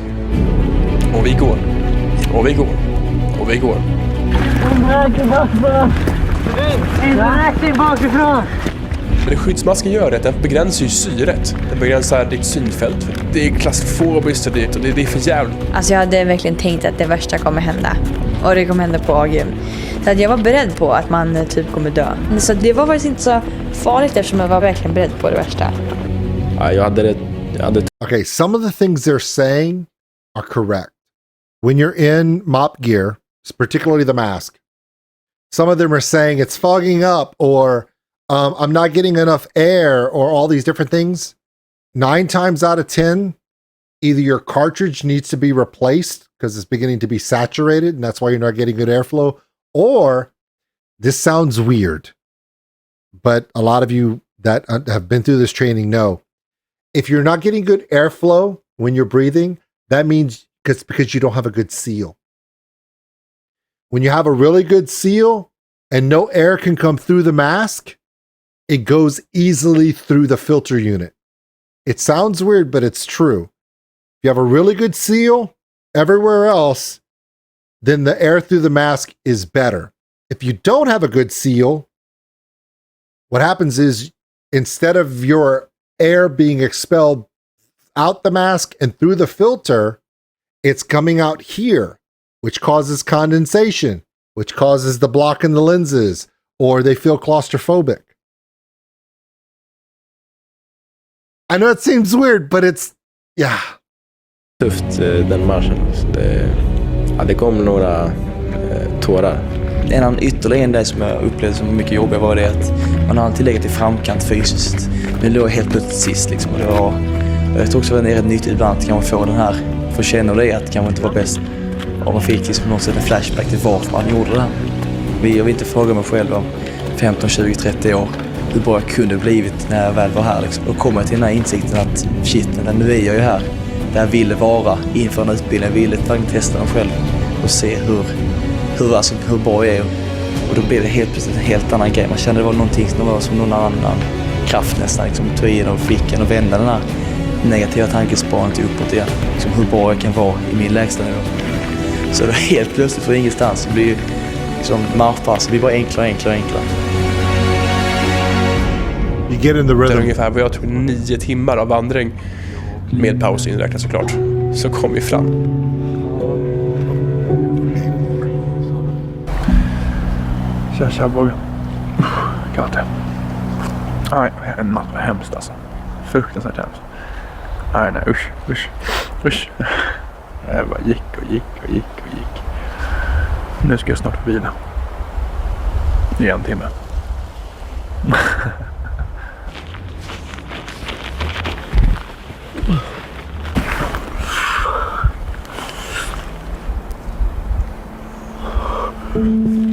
Och vi går. Och vi går. Och vi går. En bakifrån. Det skyddsmasken gör är att den begränsar ju syret. Den begränsar ditt synfält. Det är klastrofobiskt och det är för jävligt. Alltså jag hade verkligen tänkt att det värsta kommer hända. Och det kommer hända på AGU. Så att jag var beredd på att man typ kommer dö. Så det var faktiskt inte så farligt eftersom jag var verkligen beredd på det värsta. Ja, jag hade Okay, some of the things they're saying are correct. When you're in MOP gear, particularly the mask, some of them are saying it's fogging up, or I'm not getting enough air, or all these different things. 9 times out of 10, either your cartridge needs to be replaced because it's beginning to be saturated and that's why you're not getting good airflow, or this sounds weird, but a lot of you that have been through this training know, if you're not getting good airflow when you're breathing, that means because you don't have a good seal. When you have a really good seal and no air can come through the mask, it goes easily through the filter unit. It sounds weird, but it's true. If you have a really good seal everywhere else, then the air through the mask is better. If you don't have a good seal, what happens is instead of your air being expelled out the mask and through the filter, it's coming out here, which causes condensation, which causes the block in the lenses, or they feel claustrophobic. I know it seems weird, but it's, yeah. Tufft den marschen. Det kom några tårar. En annan ytterligare det som jag upplevde som mycket jobbigt var det att man har alltid legat i framkant fysiskt. Men det låg helt plötsligt sist liksom. Och det var, jag tror också att det är rätt nyttigt ibland kan man få den här, för att känna det att det kan man inte vara bäst. Och man fick liksom något sätt en flashback till varför man gjorde det här. Jag vill inte fråga mig själv om 15, 20, 30 år hur bra jag kunde blivit när jag väl var här liksom. Och kommer till den här insikten att shit, nu är jag ju här. Där jag ville vara inför en utbildning. Jag ville testa mig själv och se hur bra jag är. Och då blev det helt plötsligt en helt annan grej. Man kände det var någonting som var som någon annan kraft nästan. Liksom, tog in och fick en och vända den här negativa tankespanen till uppåt igen. Liksom, hur bra jag kan vara i min lägsta nivå. Så då helt plötsligt från ingenstans så blir liksom marschpass blir bara enklare och enklare och enklare. You get in the rhythm. Ungefär vad jag tror 9 timmar av vandring med paus inräknat såklart. Så kom vi fram. Tja Bogge. Kallt det. Nej, en natt var hemskt alltså. Fruktansvärt hemskt. Nej, usch. Jag bara gick. Nu ska jag snart vila. I 1 timme.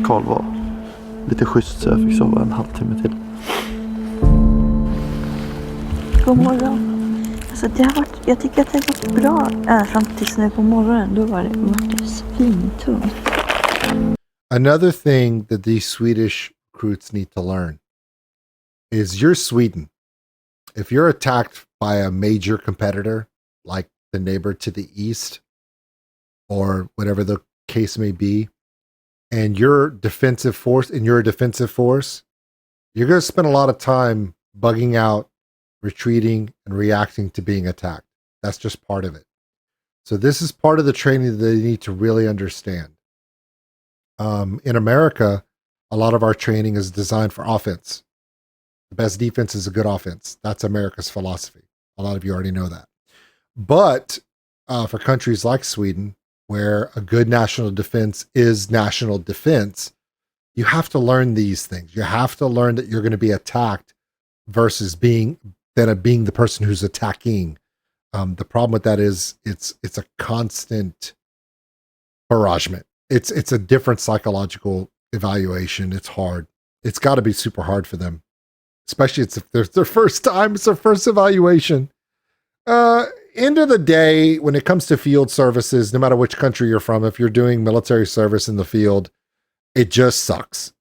Karl var lite schysst så jag fick sova en halvtimme till. God morgon. Alltså jag tycker att det har gått bra fram tills nu på morgonen. Då var det svintungt. Another thing that these Swedish recruits need to learn is you're Sweden. If you're attacked by a major competitor, like the neighbor to the east, or whatever the case may be, and you're a defensive force, you're going to spend a lot of time bugging out, retreating, and reacting to being attacked. That's just part of it. So this is part of the training that they need to really understand. In America, a lot of our training is designed for offense. The best defense is a good offense. That's America's philosophy. A lot of you already know that. But for countries like Sweden, where a good national defense is national defense, you have to learn these things. You have to learn that you're going to be attacked versus being the person who's attacking. The problem with that is it's a constant barragement. It's a different psychological evaluation. It's hard. It's got to be super hard for them, especially if it's their first time. It's their first evaluation. End of the day, when it comes to field services, no matter which country you're from, if you're doing military service in the field, it just sucks.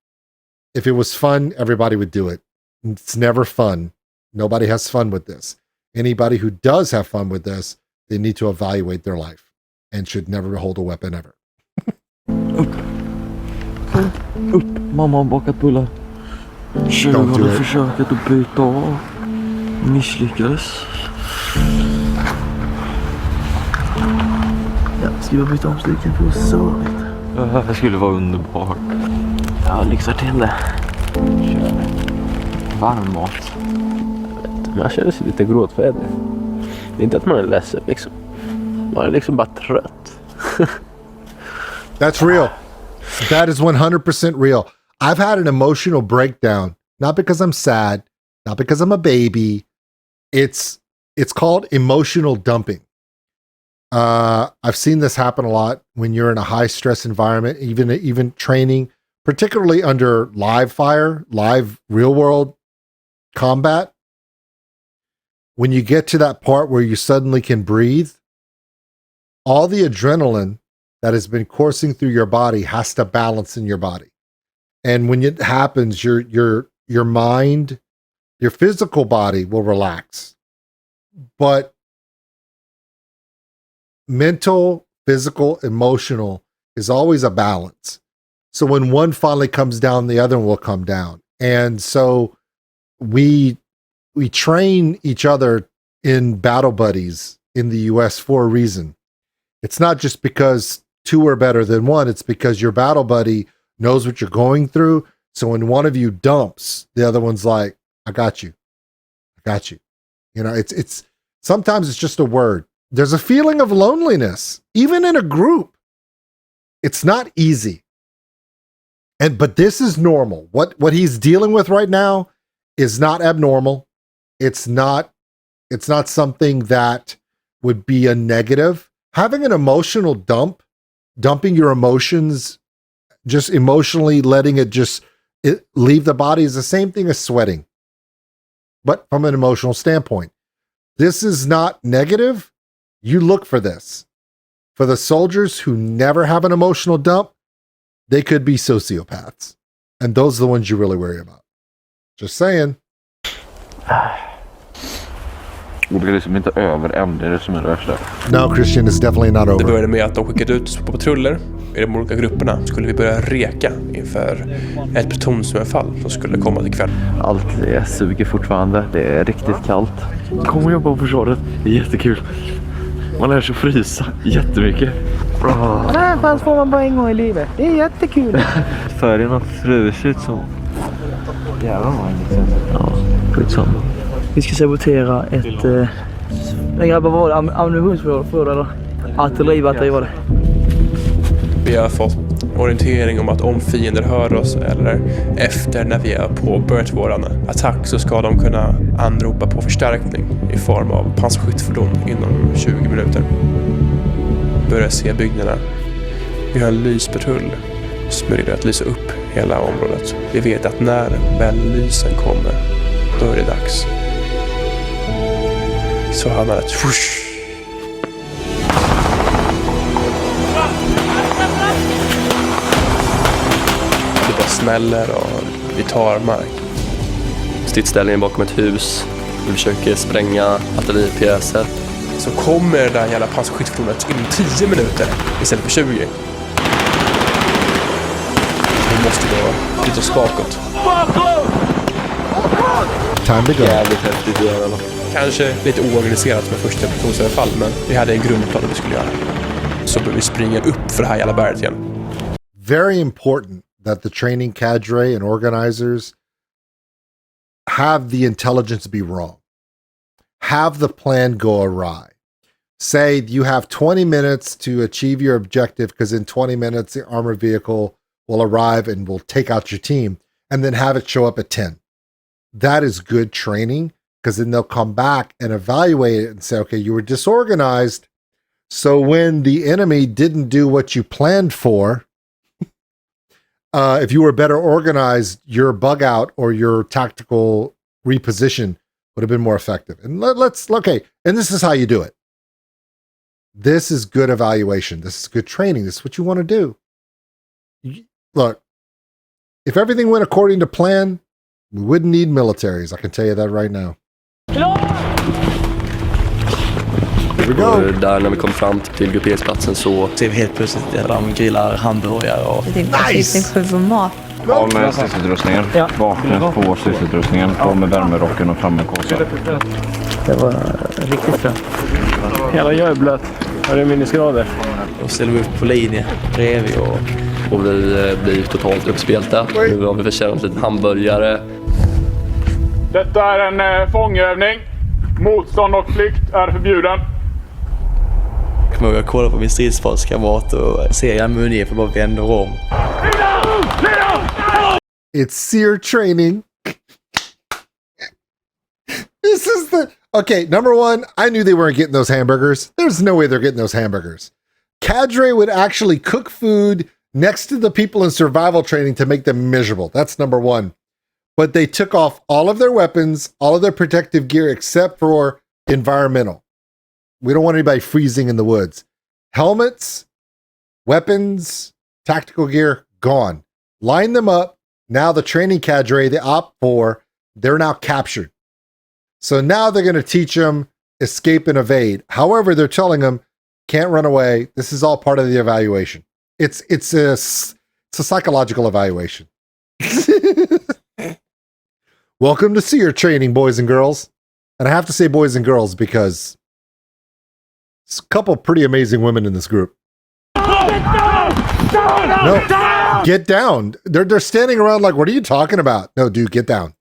If it was fun, everybody would do it. It's never fun. Nobody has fun with this. Anybody who does have fun with this, they need to evaluate their life and should never hold a weapon ever. Upp, mamma har bakat bullar. 20 hade försökt att byta av. Misslyckades. Ja, ska jag byta om så du kan få sova lite? Det skulle vara underbart. Jag lyxar till det. Kör varm mat. Man känner sig lite gråtfärdig. Det är inte att man är ledsen liksom. Man är liksom bara trött. That's real. That is 100% real. I've had an emotional breakdown, not because I'm sad, not because I'm a baby. It's called emotional dumping. I've seen this happen a lot when you're in a high stress environment, even training, particularly under live fire, live real world combat. When you get to that part where you suddenly can breathe, all the adrenaline that has been coursing through your body has to balance in your body. And when it happens, your mind, your physical body will relax. But mental, physical, emotional is always a balance. So when one finally comes down, the other one will come down. And so we train each other in battle buddies in the US for a reason. It's not just because two are better than one. It's because your battle buddy knows what you're going through. So when one of you dumps, the other one's like, I got you. I got you. You know, it's sometimes it's just a word. There's a feeling of loneliness, even in a group. It's not easy. But this is normal. What he's dealing with right now is not abnormal. It's not something that would be a negative. Having an emotional dumping your emotions, just emotionally letting it leave the body is the same thing as sweating. But from an emotional standpoint, this is not negative. You look for this. For the soldiers who never have an emotional dump, they could be sociopaths. And those are the ones you really worry about. Just saying. Och det är liksom inte över än, det är det som är det värsta. No, Christian, is definitely not over. Det började med att de skickade ut oss på patruller i de olika grupperna. Skulle vi börja reka inför ett plutonsöverfall som skulle komma till kväll. Allt det suger fortfarande, det är riktigt kallt. Kom och jobba på försvaret, det är jättekul. Man lär sig frysa jättemycket. Den här chans får man bara en gång i livet. Det är jättekul. För det är något frusit som... Jävlar vad liksom. Ja, skitsamma. Vi ska sabotera ett... grabbar, var det ammunitionsförråd eller? Artilleribatteri var det. Vi har fått orientering om att om fiender hör oss eller efter när vi har påbörjat våran attack så ska de kunna anropa på förstärkning i form av pansarskyttfordon inom 20 minuter. Börjar se byggnaderna. Vi har en lyspatrull som är redo att lysa upp hela området. Vi vet att när väl lysen kommer, då är det dags. Så hör man ett swoosh. Det bara smäller och vi tar mark. Stridsställningen bakom ett hus. Vi försöker spränga artilleripjäser. Så kommer det där jävla pansarskyttfordonet inom 10 minuter istället för 20. Vi måste då flytta oss bakåt. Time to go. Jävligt häftigt göra. Kanske lite oorganiserat med första plutonsöverfall, men vi hade en grundplan vi skulle göra. Så började vi springa upp för det här jävla berget igen. Very important that the training cadre and organizers have the intelligence to be wrong. Have the plan go awry. Say you have 20 minutes to achieve your objective because in 20 minutes the armored vehicle will arrive and will take out your team, and then have it show up at 10. That is good training, because then they'll come back and evaluate it and say, okay, you were disorganized. So when the enemy didn't do what you planned for, if you were better organized, your bug out or your tactical reposition would have been more effective. And okay, and this is how you do it. This is good evaluation. This is good training. This is what you want to do. Look, if everything went according to plan, we wouldn't need militaries. I can tell you that right now. Here we go. Där när vi kom fram till grupperingsplatsen så ser vi helt plötsligt att de grillar hamburgare och... Nice! För mat. Av med stridsutrustningen, vapnet på stridsutrustningen, på med värmerocken och fram med kåsan. Det var riktigt bra. Hela jag är blöt. Har du minusgrader? Då ställer vi upp på linje bredvid och vi blir totalt uppspelta. Nu har vi förtjänat lite hamburgare. Detta är en fångövning. Motstånd och flykt är förbjuden. Jag kommer ihåg att kolla på min stridsfartskamrat och se jag munge för bara vända om. It's SEER training. This is the... Okay, number one, I knew they weren't getting those hamburgers. There's no way they're getting those hamburgers. Cadre would actually cook food next to the people in survival training to make them miserable. That's number one. But they took off all of their weapons, all of their protective gear, except for environmental. We don't want anybody freezing in the woods. Helmets, weapons, tactical gear, gone. Line them up. Now the training cadre, the OP4, they're now captured. So now they're going to teach them escape and evade. However, they're telling them, can't run away. This is all part of the evaluation. It's a psychological evaluation. Welcome to SEER training, boys and girls. And I have to say boys and girls because there's a couple pretty amazing women in this group. No, get down. They're standing around like, what are you talking about? No, dude, get down.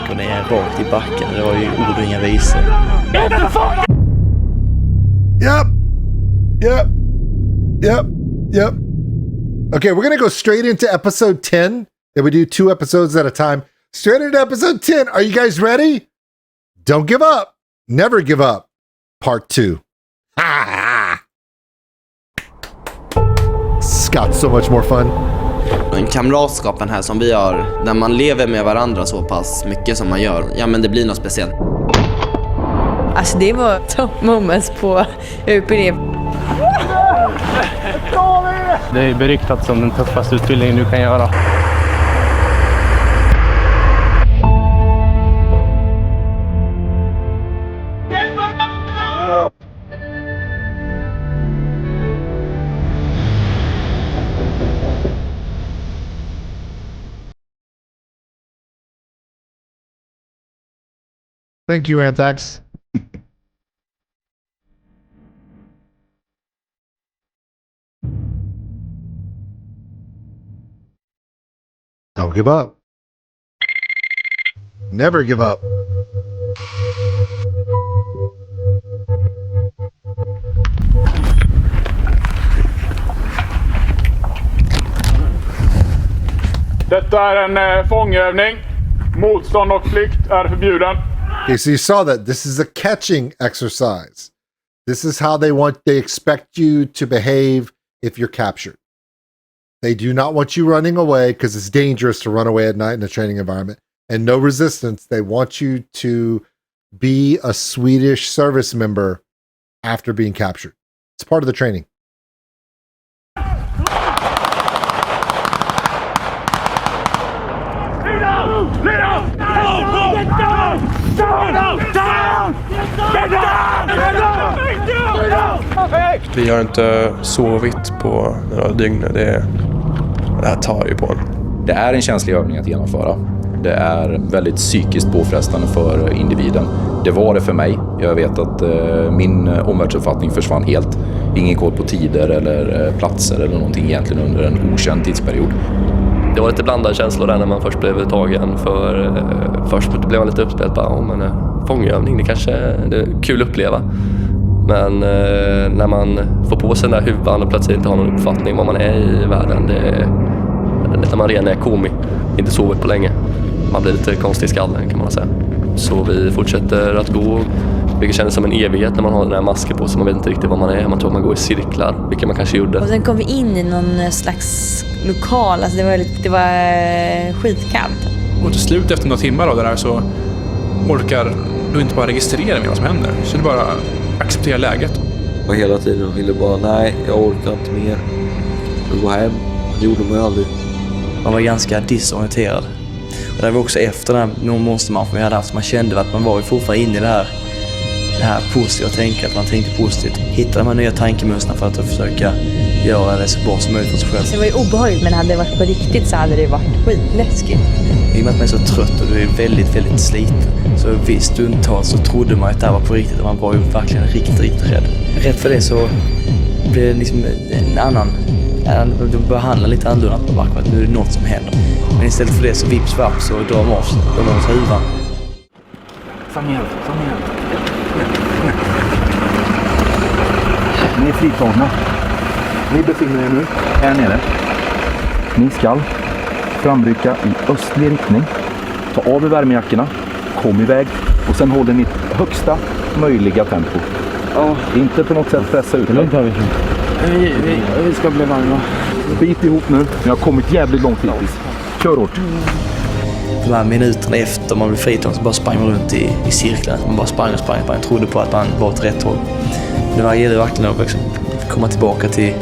Gå ner rakt i backen, det var ju ord och inga visor. Yep. Okay, we're going to go straight into episode 10. Then we do 2 episodes at a time. Straight into episode 10. Are you guys ready? Don't give up. Never give up. Part 2. It's got so much more fun. En kamratskapen här som vi har, där man lever med varandra så pass mycket som man gör. Ja, men det blir något speciellt. Alltså det var top moments på utbildningen. Det är beryktat som den tuffaste utbildningen du kan göra. Thank you, Antax. Don't give up. Never give up. Detta är en fångövning. Motstånd och flykt är förbjuden. Okay, so you saw that. This is a catching exercise. This is how they expect you to behave if you're captured. They do not want you running away because it's dangerous to run away at night in a training environment. And no resistance. They want you to be a Swedish service member after being captured. It's part of the training. Vi har inte sovit på några dygn. Det här tar ju på en. Det är en känslig övning att genomföra. Det är väldigt psykiskt påfrestande för individen. Det var det för mig. Jag vet att min omvärldsuppfattning försvann helt. Ingen koll på tider eller platser eller någonting egentligen under en okänd tidsperiod. Det var lite blandade känslor där när man först blev tagen. Först blev man lite uppspelt. Fångövning, det kanske är kul att uppleva. Men när man får på sig den där huvan och plötsligt inte har någon uppfattning vad man är i världen. När man redan är komi, inte sovit på länge. Man blir lite konstig i skallen kan man säga. Så vi fortsätter att gå, vilket känns som en evighet när man har den här masken på sig. Man vet inte riktigt vad man är, man tror att man går i cirklar, vilket man kanske gjorde. Och sen kom vi in i någon slags lokal, alltså det var skitkallt. Och till slut efter några timmar av det där så orkar du inte bara registrera med vad som händer. Så du bara accepterar läget. Och hela tiden ville bara, nej, jag orkar inte mer. Jag går hem. Det gjorde man ju aldrig. Man var ganska disorienterad. Och det var också efter den här monstermatchen vi hade haft. Man kände att man var ju fortfarande inne i det här positiva tänket. Att man tänkte positivt. Hittade man nya tankemönster för att försöka göra det så bra som möjligt för sig själv. Det var ju obehagligt, men hade det varit på riktigt så hade det varit skitläskigt. I och med att man är så trött och du är väldigt, väldigt sliten. Så vid stundtals så trodde man att det här var på riktigt. Och man var ju verkligen riktigt, riktigt rädd. Rätt för det så blev det liksom en annan... De behandlar lite annorlunda på backen, att nu är det något som händer. Men istället för det så vips vaps och drar de av huvan. Fram igen. Ni är fritagna. Ni befinner er nu här nere. Ni ska framrycka i östlig riktning. Ta av er värmejackorna. Kom iväg. Och sen håller ni högsta möjliga tempo. Inte på något sätt pressa ut. Vi ska bli varma. Bit ihop nu. Ni har kommit jävligt långt hittills. Kör hårt. De här minuterna efter man blev fritagen så bara sprang man runt i cirklar. Man bara sprang. Jag trodde på att man var åt rätt håll. Det gäller verkligen att liksom komma tillbaka till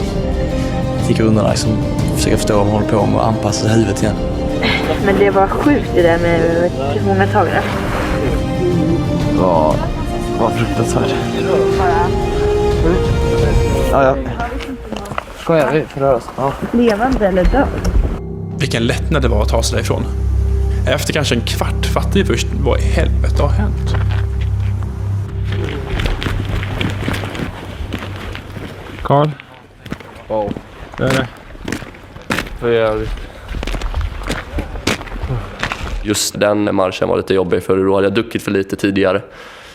grunderna. Liksom, försöka förstå vad man håller på med och anpassa huvudet igen. Men det var sjukt det där med många tagare. Var fruktansvärt. Ja. Skojar vi för oss? Ja. Levande eller död? Vilken lättnad det var att ta sig därifrån. Efter kanske en kvart fattade vi först vad i helvete har hänt. Karl? Wow. Det är det. För jävligt. Just den marschen var lite jobbig för då hade jag druckit för lite tidigare.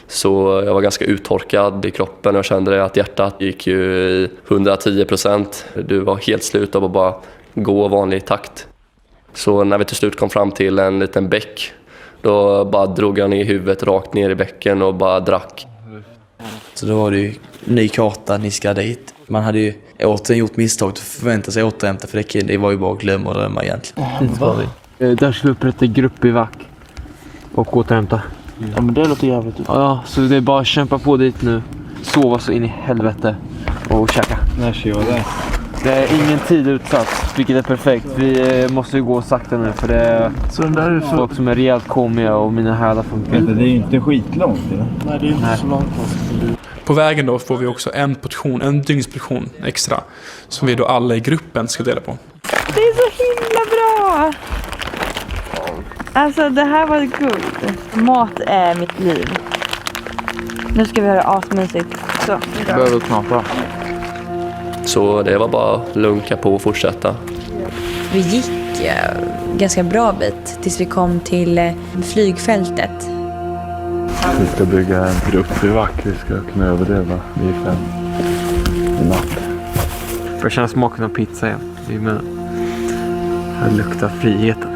Så jag var ganska uttorkad i kroppen. Jag kände att hjärtat gick ju i 110%. Du var helt slut av att bara gå vanlig takt. Så när vi till slut kom fram till en liten bäck, då bara drog jag ner huvudet rakt ner i bäcken och bara drack. Så då var det ju ny karta, ni ska dit. Man hade ju återigen gjort misstag att förvänta sig återhämta, för det var ju bara att glömma och drömma egentligen. Där ska vi upprätta grupp i vack och återhämta. Ja, men det låter jävligt. Ja, så det är bara att kämpa på dit nu. Sova så in i helvete och käka. När ska jag det? Det är ingen tid utsatt, vilket är perfekt. Vi måste ju gå sakta nu för det är så den där är folk som är rejält komiga och mina hälar funkar. Det är ju inte skitlångt. Nej, det är inte så långt. På vägen då får vi också en dygnsportion extra som vi då alla i gruppen ska dela på. Det är så himla bra! Alltså det här var guld. Mat är mitt liv. Nu ska vi höra asmysigt. Så. Behöver knapra. Så det var bara lunka på och fortsätta. Vi gick ganska bra bit tills vi kom till flygfältet. Vi ska bygga en gruppbivack. Vi ska kunna överleva vid 5 i natt. Jag känner smaken av pizza igen. Det luktar friheten.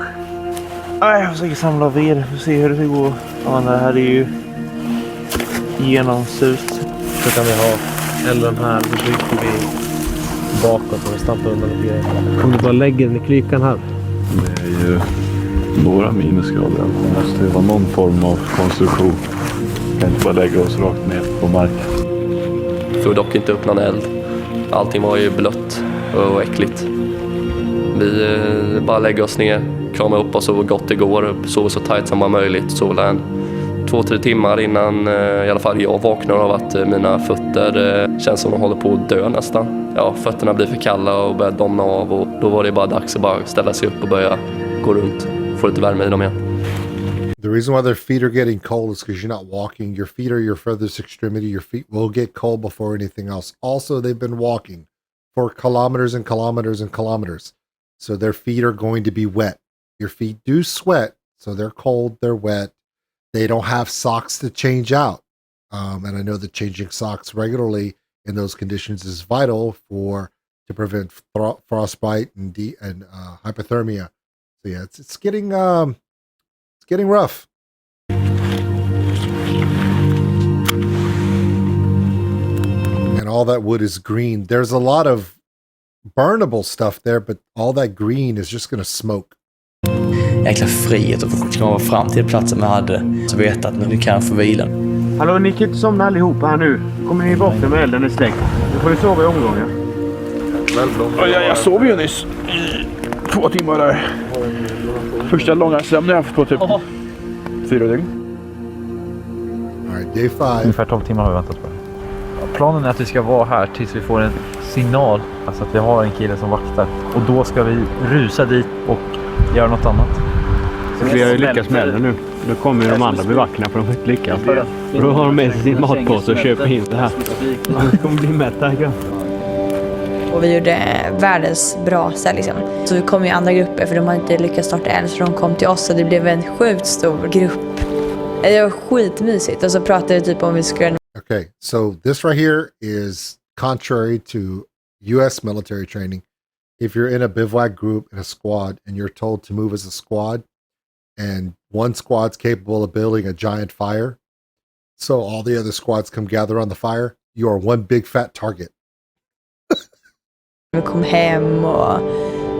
Jag försöker samla ved för att se hur det går. Ja, det här är ju genomsust. Så kan vi ha elden här. Så bygger vi bakåt och stampar undan lite grejer. Kommer du bara lägga den i klykan här? Det är ju några minusgrader. Det måste ju vara någon form av konstruktion. Vi kan inte bara lägga oss rakt ner på marken. Får dock inte upp någon eld. Allting var ju blött och äckligt. Vi bara lägger oss ner, kramar upp oss så gott det går, sover så tajt som möjligt, sola 2-3 timmar innan i alla fall jag vaknar av att mina fötter känns som de håller på att dö nästan. Ja, fötterna blir för kalla och börjar domna av och då var det bara dags att bara ställa sig upp och börja gå runt, få lite värme i dem igen. The reason why their feet are getting cold is because you're not walking. Your feet are your furthest extremity. Your feet will get cold before anything else. Also, they've been walking for kilometers and kilometers and kilometers. So their feet are going to be wet. Your feet do sweat, so they're cold, they're wet. They don't have socks to change out. And I know that changing socks regularly in those conditions is vital to prevent frostbite and hypothermia. So yeah, it's getting rough. And all that wood is green. There's a lot of burnable stuff there, but all that green is just going to smoke. Jäkla frihet att få komma fram till platsen man hade. Så veta att nu kan jag få vila. Hallå, ni kan inte somna allihopa här nu. Kommer ni vakna med elden är släckt. Nu får ni sova i omgångar. Jag sov ju nyss i 2 timmar där. Första långa sömn jag haft på typ 4 dygn. All right, day 5. Ungefär 12 timmar har vi väntat på. Planen är att vi ska vara här tills vi får en signal. Alltså att vi har en kille som vaktar. Och då ska vi rusa dit och göra något annat. Så vi har ju lyckats med det nu. Då kommer ju de andra bevakna för de har inte lyckats. För då har de med sig sin matpåse och köper in det här. De kommer bli mätta. Och vi gjorde världens brasa liksom. Så vi kom i andra grupper för de har inte lyckats starta eld. Så de kom till oss och det blev en sjukt stor grupp. Det var skitmysigt. Och så pratade vi typ om vi skulle... Okay, so this right here is contrary to U.S. military training. If you're in a bivouac group in a squad and you're told to move as a squad and one squad's capable of building a giant fire, so all the other squads come gather on the fire, you are one big fat target. Vi kom hem och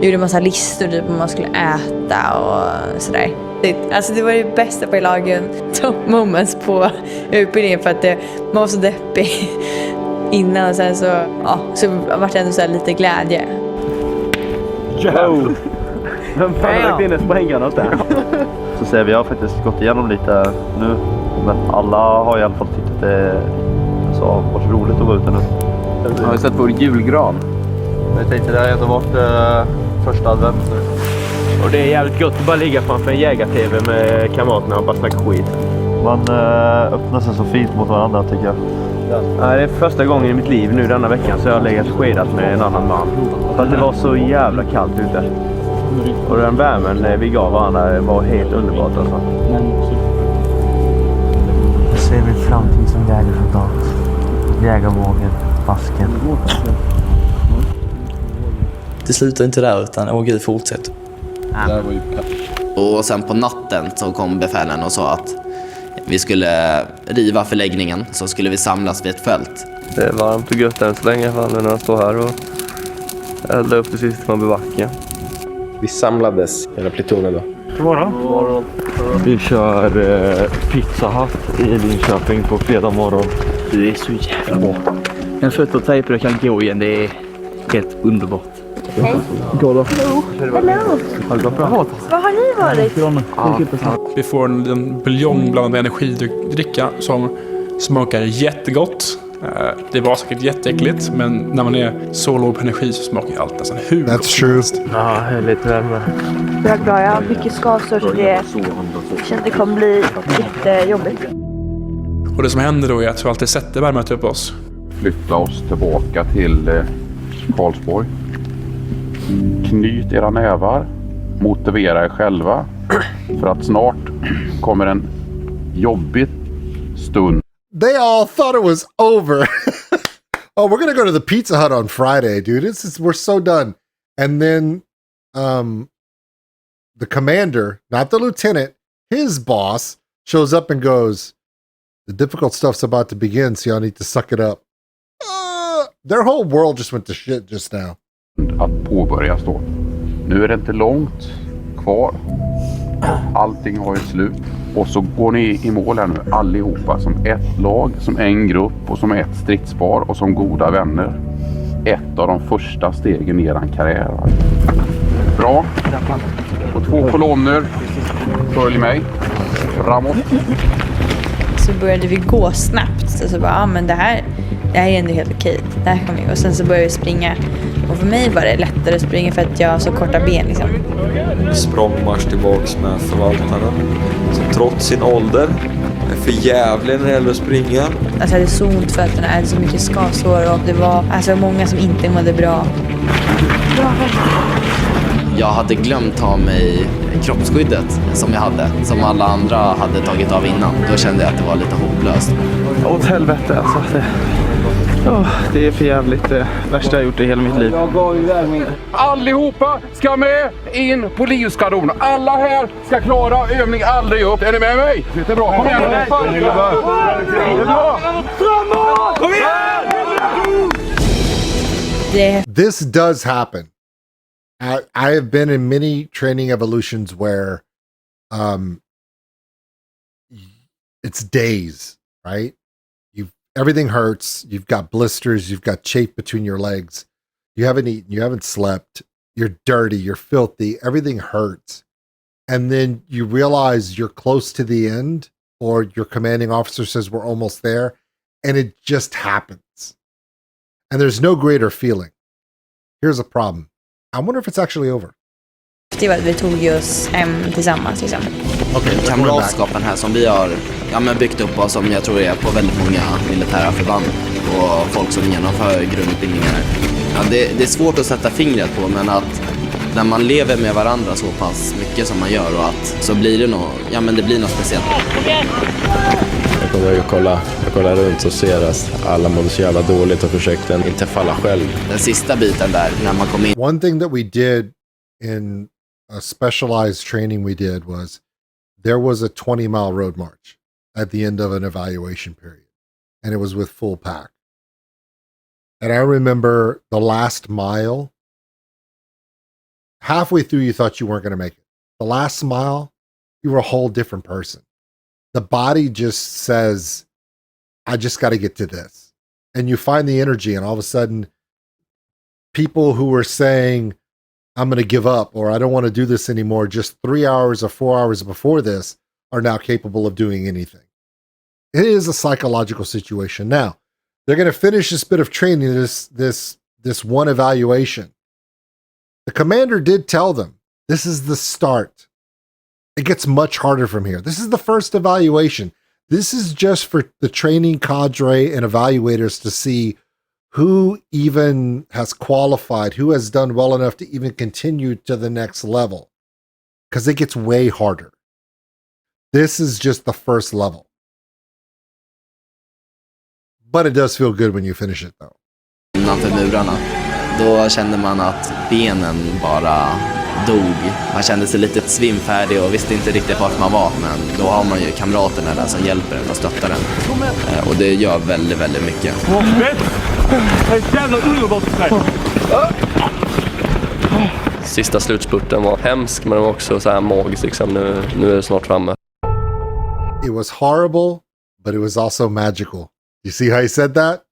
gjorde en massa listor typ om man skulle äta och sådär. Alltså det var det bästa på lagen. Top moments på utbildningen för att man var så deppig innan och sen så var det ändå så här lite glädje. Wow! Vem fan har lagt in en spränggranat där? Så säger vi har faktiskt gått igenom lite nu. Men alla har i alla fall tyckt att det varit roligt att vara ute nu. Jag har sett vår julgran. Jag tänkte det har ändå varit första advent nu. Och det är jävligt gott att bara ligga framför en jägar-tv med kamraterna och bara snacka skit. Man öppnar sig så fint mot varandra tycker jag. Ja, det är första gången i mitt liv nu denna veckan så jag har legat skedat med en annan man. För att det var så jävla kallt ute. Och den värmen vi gav varandra var helt underbart alltså. Jag ser min framtid som jägarsoldat. Jägarvågen, basken. Det slutar inte där utan Gud fortsätter. Och sen på natten så kom befälen och sa att vi skulle riva förläggningen, så skulle vi samlas vid ett fält. Det är varmt och gött än så länge när man står här och eldar upp det sista man bevackar. Vi samlades hela plutonen då. Godmorgon. Vi kör Pizza Hut i Linköping på fredag morgon. Det är så jävla bra. En fötter och tejp och kan gå igen, det är helt underbart. Hej. Gå då. Hello. Har det gått bra? Vad har ni varit? Vi får en buljong blandad med energidricka som smakar jättegott. Det var säkert jätteäckligt, men när man är så låg på energi så smakar allt nästan hur gott som helst. Ja, lite värme. Jag är glad, jag har mycket skavsår så det känns det kommer bli jättejobbigt. Och det som händer då är att Walter sätter värmet upp oss. Flytta oss tillbaka till Karlsborg. Knyt era nävar. Motivera er själva. För att snart kommer en jobbig stund. They all thought it was over. Oh, we're gonna go to the Pizza Hut on Friday, dude. We're so done. And then the commander, not the lieutenant, his boss shows up and goes, "The difficult stuff's about to begin, so y'all need to suck it up." Their whole world just went to shit just now. Att påbörjas då. Nu är det inte långt kvar. Allting har ett slut. Och så går ni i mål här nu allihopa som ett lag, som en grupp och som ett stridspar och som goda vänner. Ett av de första stegen i eran karriär. Bra. Och 2 kolonner. Följ mig. Framåt. Så började vi gå snabbt. Så bara, ja men det här är ändå helt okej. Det här kan vi gå. Och sen så började vi springa. Och för mig var det lättare att springa för att jag har så korta ben liksom. Språngmarsch tillbaks med förvaltaren. Som trots sin ålder är för jävlig när det gäller att springa. Alltså jag hade så ont för fötterna, jag hade så mycket skavsår och det var alltså många som inte mådde bra. Jag hade glömt ta mig kroppsskyddet som jag hade, som alla andra hade tagit av innan. Då kände jag att det var lite hopplöst. Åt helvete alltså. Det är för jävligt det värsta jag gjort i hela mitt liv. Allihopa ska med in på livskadon. Alla här ska klara övning aldrig upp. Är ni med mig? Det är bra. Kom igen. Det är bra. Kom igen. This does happen. I have been in many training evolutions where it's days, right? Everything hurts. You've got blisters. You've got chafe between your legs. You haven't eaten. You haven't slept. You're dirty. You're filthy. Everything hurts. And then you realize you're close to the end, or your commanding officer says we're almost there, and it just happens. And there's no greater feeling. Here's a problem. I wonder if it's actually over. Det var att vi tog oss hem tillsammans liksom. Kamratskapen här som vi har byggt upp och som jag tror är på väldigt många militära förband och folk som genomför grundutbildningar. Ja, det är svårt att sätta fingret på, men att när man lever med varandra så pass mycket som man gör och att så blir det det blir något speciellt. Jag kommer att kolla runt och ser att alla mådde så jävla dåligt och försökte inte falla själv. Den sista biten där när man kom in. One thing that we did in a specialized training we did was there was a 20-mile road march at the end of an evaluation period, and it was with full pack. And I remember the last mile, halfway through you thought you weren't going to make it. The last mile, you were a whole different person. The body just says, I just got to get to this. And you find the energy, and all of a sudden, people who were saying, I'm going to give up, or I don't want to do this anymore, just 3 hours or 4 hours before this are now capable of doing anything. It is a psychological situation. Now, they're going to finish this bit of training, this one evaluation. The commander did tell them, this is the start. It gets much harder from here. This is the first evaluation. This is just for the training cadre and evaluators to see who even has qualified, who has done well enough to even continue to the next level. Because it gets way harder. This is just the first level. But it does feel good when you finish it though. Innanför murarna, då kände man att benen bara dog. Man kände sig lite svimfärdig och visste inte riktigt vart man var, men då har man ju kamraterna där som hjälper en och stöttar en. Och det gör väldigt, väldigt mycket. Sista slutspurten var hemsk, men det var också så här magisk liksom. Nu är det snart framme. It was horrible, but it was also magical. You see how he said that?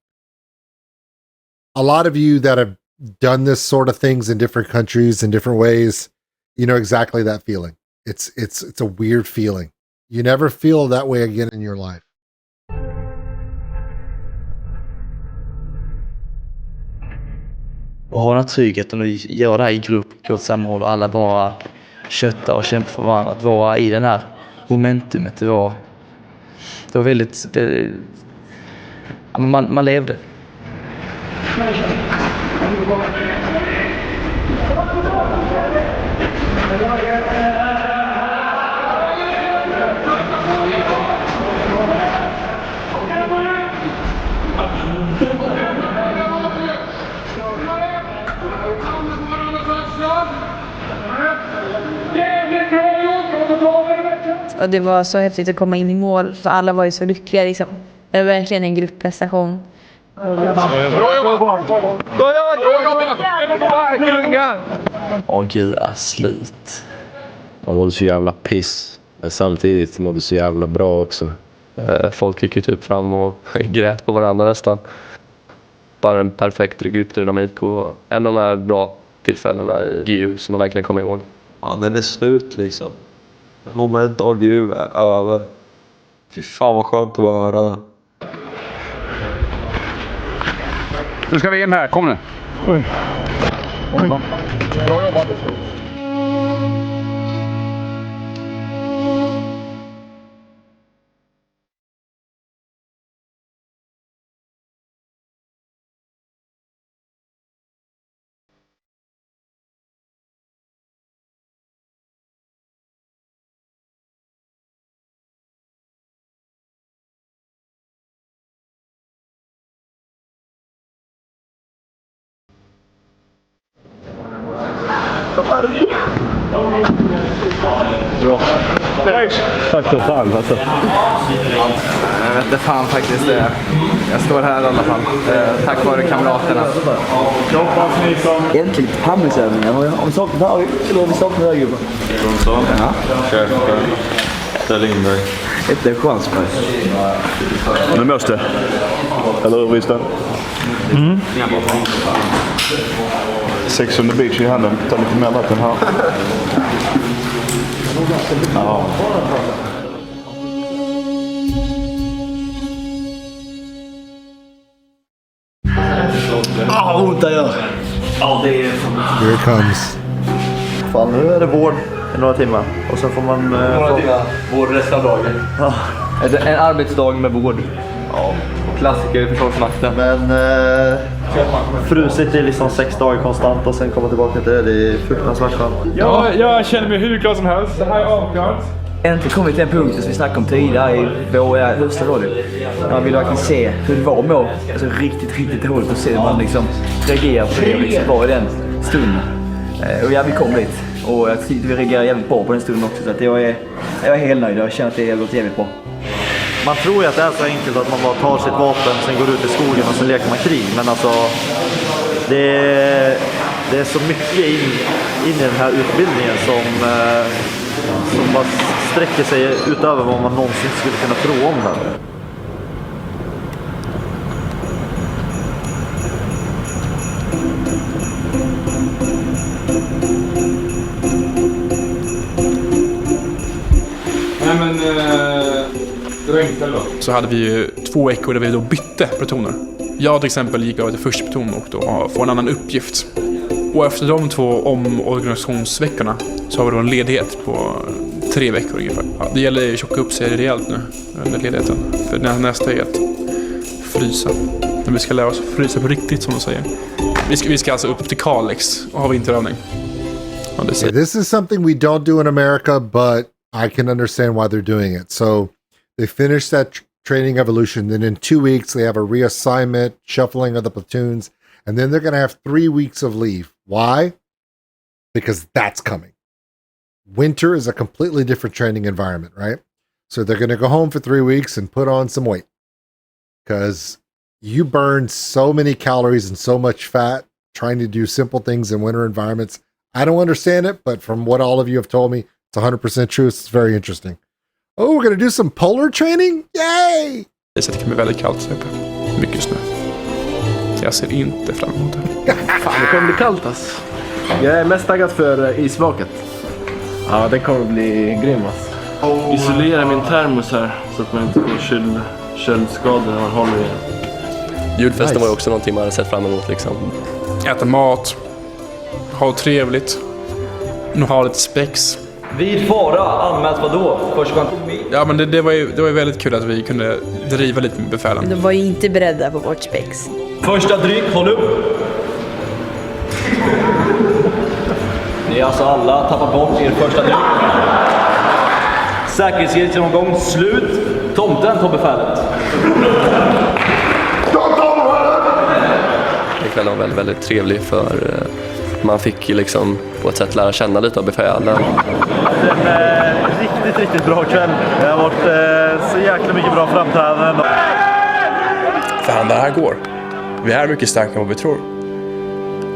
A lot of you that have done this sort of things in different countries in different ways, you know exactly that feeling. It's a weird feeling. You never feel that way again in your life. Och ha den här tryggheten och göra det här i grupp, gå åt samma håll och alla bara kötta och kämpa för varandra. Att vara i den här momentumet, det var väldigt... Man levde. Och det var så häftigt att komma in i mål, för alla var ju så lyckliga liksom. Det var verkligen en gruppprestation. Åh gud, slut. Man mådde så jävla piss. Men samtidigt mådde så jävla bra också. Folk gick ju typ fram och grät på varandra nästan. Bara en perfekt gruppdynamik och en av de här bra tillfällena i GU som man verkligen kommer ihåg. Ja, den är slut liksom. Moment av GU är över. Fy fan vad skönt att vara. Nu ska vi in här, kom nu. Oj. Bra jobbat. Bra. Tack så fan alltså. Jag vet inte fan faktiskt det. Jag står här i alla fall. Tack vare kamraterna. Äntligen hamningsövningar. Har vi saknat här? Eller har vi saknat här gubbar? Ja. Köper. Ställ in dig. Inte en chans på det. Nu måste. Eller hur visst det? 600 beach i handen. Ta lite mer vatten här. Ja. Ont det gör. Ja, det är... Here it comes. Fan, nu är det vård i några timmar. Och sen får man... Vård resten av dagen. Ja. En arbetsdag med vård. Ja, klassiker i Försvarsmakten. Men frusit i liksom 6 dagar konstant och sen komma tillbaka till det är fruktansvärt skönt. Ja, jag känner mig hur glad som helst. Det här är avklart. Äntligen kommit till en punkt som vi snackade om tidigare i vår höstråd. Man vill verkligen se hur det var att må. Alltså riktigt dåligt och se hur man liksom reagerar på det och liksom var i den stunden. Och ja, vi kom dit. Och jag tyckte vi reagerade jävligt bra på den stunden också. Så att jag är helt nöjd och jag känner att det har gått jävligt bra. Man tror ju att det är så enkelt att man bara tar sitt vapen, sen går ut i skogen och sen leker man krig. Men alltså, det är så mycket in i den här utbildningen som bara sträcker sig utöver vad man någonsin skulle kunna tro om den. Nej men, det var enkelt då. Så hade vi ju 2 veckor där vi då bytte plutoner. Jag till exempel gick över till första pluton och då får en annan uppgift. Och efter de 2 omorganisationsveckorna så har vi då en ledighet på 3 veckor ungefär. Ja, det gäller att tjocka upp sig rejält nu under ledigheten. För nästa är att frysa. Men vi ska lära oss frysa på riktigt som de säger. Vi ska alltså upp till Kalix och ha vinterövning. Ja, This is something we don't do in America, but I can understand why they're doing it. So they finish that training evolution. Then in 2 weeks, they have a reassignment, shuffling of the platoons. And then they're going to have 3 weeks of leave. Why? Because that's coming. Winter is a completely different training environment, right? So they're going to go home for 3 weeks and put on some weight. Because you burn so many calories and so much fat trying to do simple things in winter environments. I don't understand it, but from what all of you have told me, it's 100% true. It's very interesting. Oh, we're going to do some polar training? Yay! Det kan bli väldigt kallt uppe. Mycket snö. Jag ser inte fram emot det. Fan, det kommer bli kallt alltså. Jag är mest taggad för isvaket. Ja, det kommer bli grymast. Isolera min termos här så att man inte får köldskador när man håller i den. Julfesten var ju också någonting man hade sett fram emot liksom. äta mat, ha trevligt, och ha lite spex. Vid fara anmält vadå? Ja, men det var ju väldigt kul att vi kunde driva lite med befälen. De var ju inte beredda på vårt spex. Första dryck, håll upp! Ni är alltså alla tappat bort er första dryck. Säkerhetsgenomgång slut. Tomten tar befälet. Kvällen var väldigt trevlig för man fick liksom på ett sätt lära känna lite av befälen. Riktigt bra kväll. Det har varit så jäkla mycket bra framträdanden. Fan, det här går. Vi är mycket starkare än vad vi tror.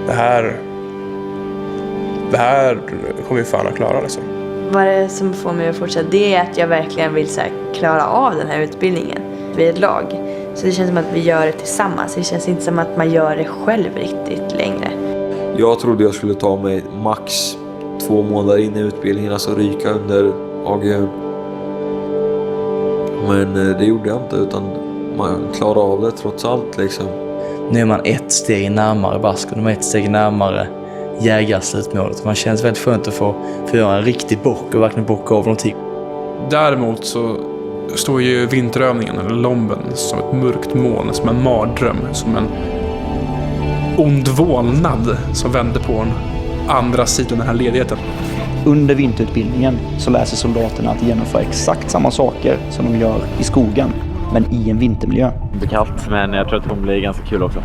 Det här kommer vi fan att klara liksom. Vad det som får mig att fortsätta, det är att jag verkligen vill så här, klara av den här utbildningen. Vi är ett lag. Så det känns som att vi gör det tillsammans. Det känns inte som att man gör det själv riktigt längre. Jag trodde jag skulle ta mig max 2 månader in i utbildningen, alltså ryka under AGU. Men det gjorde jag inte, utan man klarade av det trots allt liksom. Nu är man ett steg närmare basken, och ett steg närmare jägarslutmålet. Man känns väldigt skönt att få göra en riktig bock och verkligen bocka av någonting. Däremot så står ju vinterövningen, eller lomben, som ett mörkt moln, som en mardröm, som en ond vålnad som vänder på en andra sidan den här ledigheten. Under vinterutbildningen så läser soldaterna att genomföra exakt samma saker som de gör i skogen, men i en vintermiljö. Det är kallt, men jag tror att det kommer bli ganska kul också.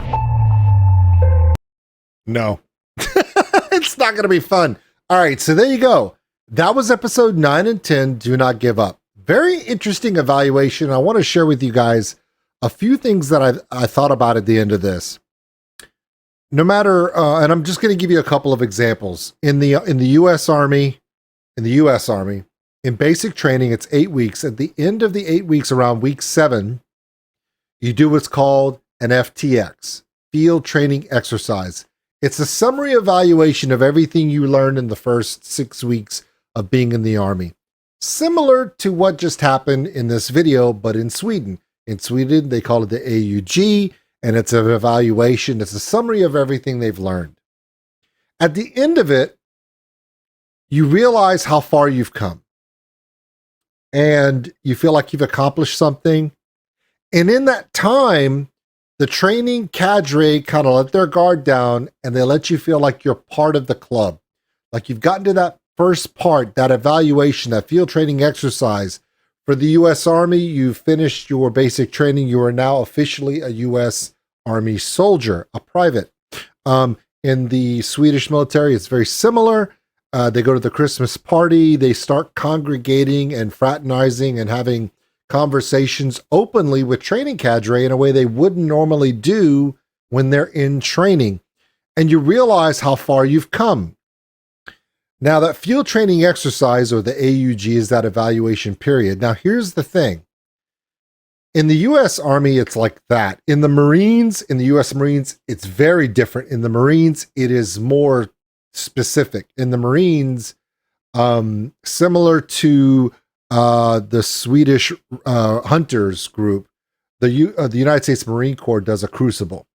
No. It's not going to be fun. All right, so there you go. That was episode 9 and 10, Do Not Give Up. Very interesting evaluation. I want to share with you guys a few things that I thought about at the end of this. No matter, and I'm just going to give you a couple of examples. In the U.S. Army, in basic training, it's 8 weeks. At the end of the 8 weeks, around week 7, you do what's called an FTX, Field Training Exercise. It's a summary evaluation of everything you learned in the first 6 weeks of being in the Army. Similar to what just happened in this video, but in Sweden. In Sweden, they call it the AUG, and it's an evaluation. It's a summary of everything they've learned. At the end of it, you realize how far you've come. And you feel like you've accomplished something. And in that time, the training cadre kind of let their guard down, and they let you feel like you're part of the club. Like you've gotten to that first part, that evaluation, that field training exercise. For the U.S. Army, you finished your basic training. You are now officially a U.S. Army soldier, a private. In the Swedish military, it's very similar. They go to the Christmas party. They start congregating and fraternizing and having conversations openly with training cadre in a way they wouldn't normally do when they're in training. And you realize how far you've come. Now, that field training exercise, or the AUG, is that evaluation period. Now, here's the thing. In the U.S. Army, it's like that. In the Marines, in the U.S. Marines, it's very different. In the Marines, it is more specific. In the Marines, similar to the Swedish hunters group, the United States Marine Corps does a crucible.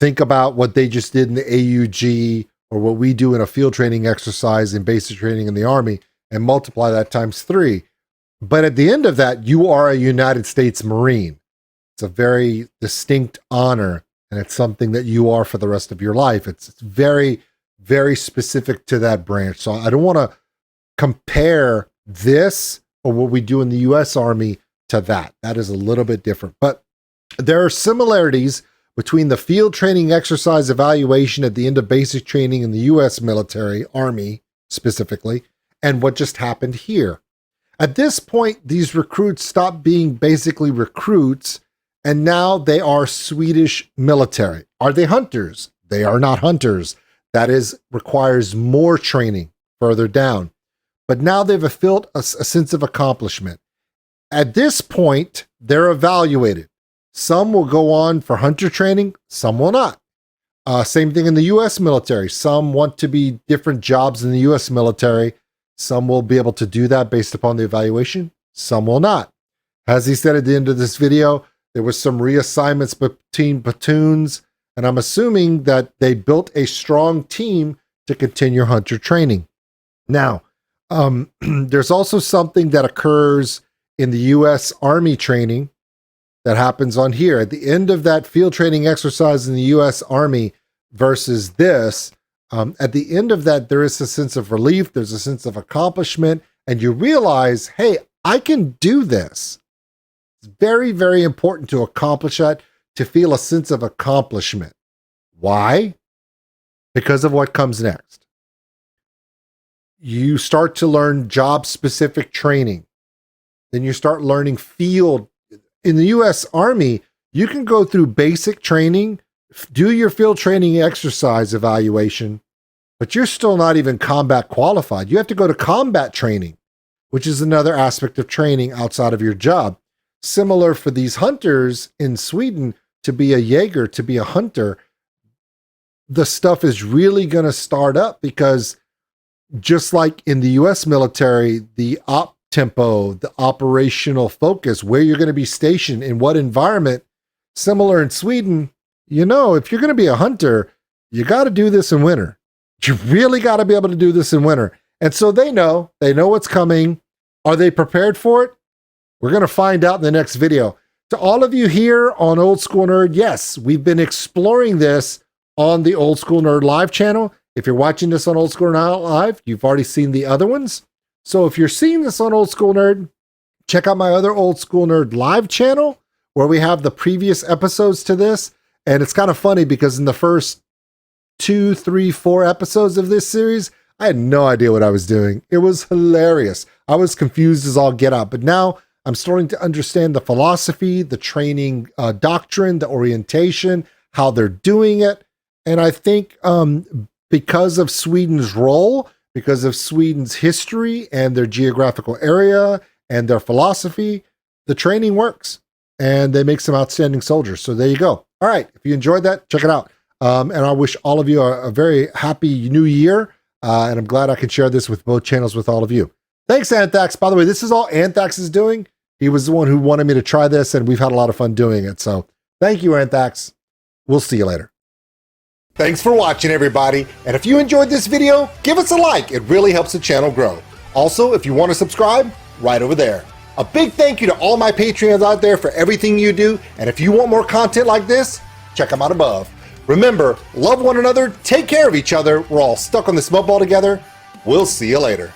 Think about what they just did in the AUG, or what we do in a field training exercise in basic training in the Army, and multiply that times 3. But at the end of that, you are a United States Marine. It's a very distinct honor, and it's something that you are for the rest of your life. It's very, very specific to that branch. So I don't want to compare this or what we do in the U.S. Army to that. That is a little bit different. But there are similarities between the field training exercise evaluation at the end of basic training in the U.S. military, Army specifically, and what just happened here. At this point, these recruits stop being basically recruits, and now they are Swedish military. Are they hunters? They are not hunters. That requires more training further down. But now they've felt a sense of accomplishment. At this point, they're evaluated. Some will go on for hunter training, some will not. Same thing in the U.S. military. Some want to be different jobs in the U.S. military. Some will be able to do that based upon the evaluation. Some will not. As he said at the end of this video, there was some reassignments between platoons. And I'm assuming that they built a strong team to continue hunter training. Now, there's also something that occurs in the U.S. Army training that happens on here. At the end of that field training exercise in the U.S. Army versus this, at the end of that, there is a sense of relief, there's a sense of accomplishment, and you realize, hey, I can do this. It's very, very important to accomplish that, to feel a sense of accomplishment. Why? Because of what comes next. You start to learn job-specific training. Then you start learning field. In the U.S. Army, you can go through basic training, do your field training exercise evaluation, but you're still not even combat qualified. You have to go to combat training, which is another aspect of training outside of your job. Similar for these hunters in Sweden, to be a Jäger, to be a hunter, the stuff is really going to start up because just like in the U.S. military, the op tempo, the operational focus, where you're going to be stationed, in what environment, similar in Sweden, you know, if you're going to be a hunter, you got to do this in winter. You really got to be able to do this in winter. And so they know what's coming. Are they prepared for it? We're going to find out in the next video. To all of you here on Old School Nerd, yes, we've been exploring this on the Old School Nerd live channel. If you're watching this on Old School Nerd live, you've already seen the other ones. So if you're seeing this on Old School Nerd, check out my other Old School Nerd live channel where we have the previous episodes to this. And it's kind of funny because in the first 2, 3, 4 episodes of this series, I had no idea what I was doing. It was hilarious. I was confused as all get out. But now I'm starting to understand the philosophy, the training doctrine, the orientation, how they're doing it. And I think because of Sweden's role, because of Sweden's history and their geographical area and their philosophy, the training works and they make some outstanding soldiers. So there you go. All right. If you enjoyed that, check it out. And I wish all of you a very happy new year. And I'm glad I can share this with both channels with all of you. Thanks, Anthax. By the way, this is all Anthax is doing. He was the one who wanted me to try this, and we've had a lot of fun doing it. So thank you, Anthax. We'll see you later. Thanks for watching, everybody. And if you enjoyed this video, give us a like. It really helps the channel grow. Also, if you want to subscribe, right over there. A big thank you to all my Patreons out there for everything you do. And if you want more content like this, check them out above. Remember, love one another, take care of each other. We're all stuck on this mud ball together. We'll see you later.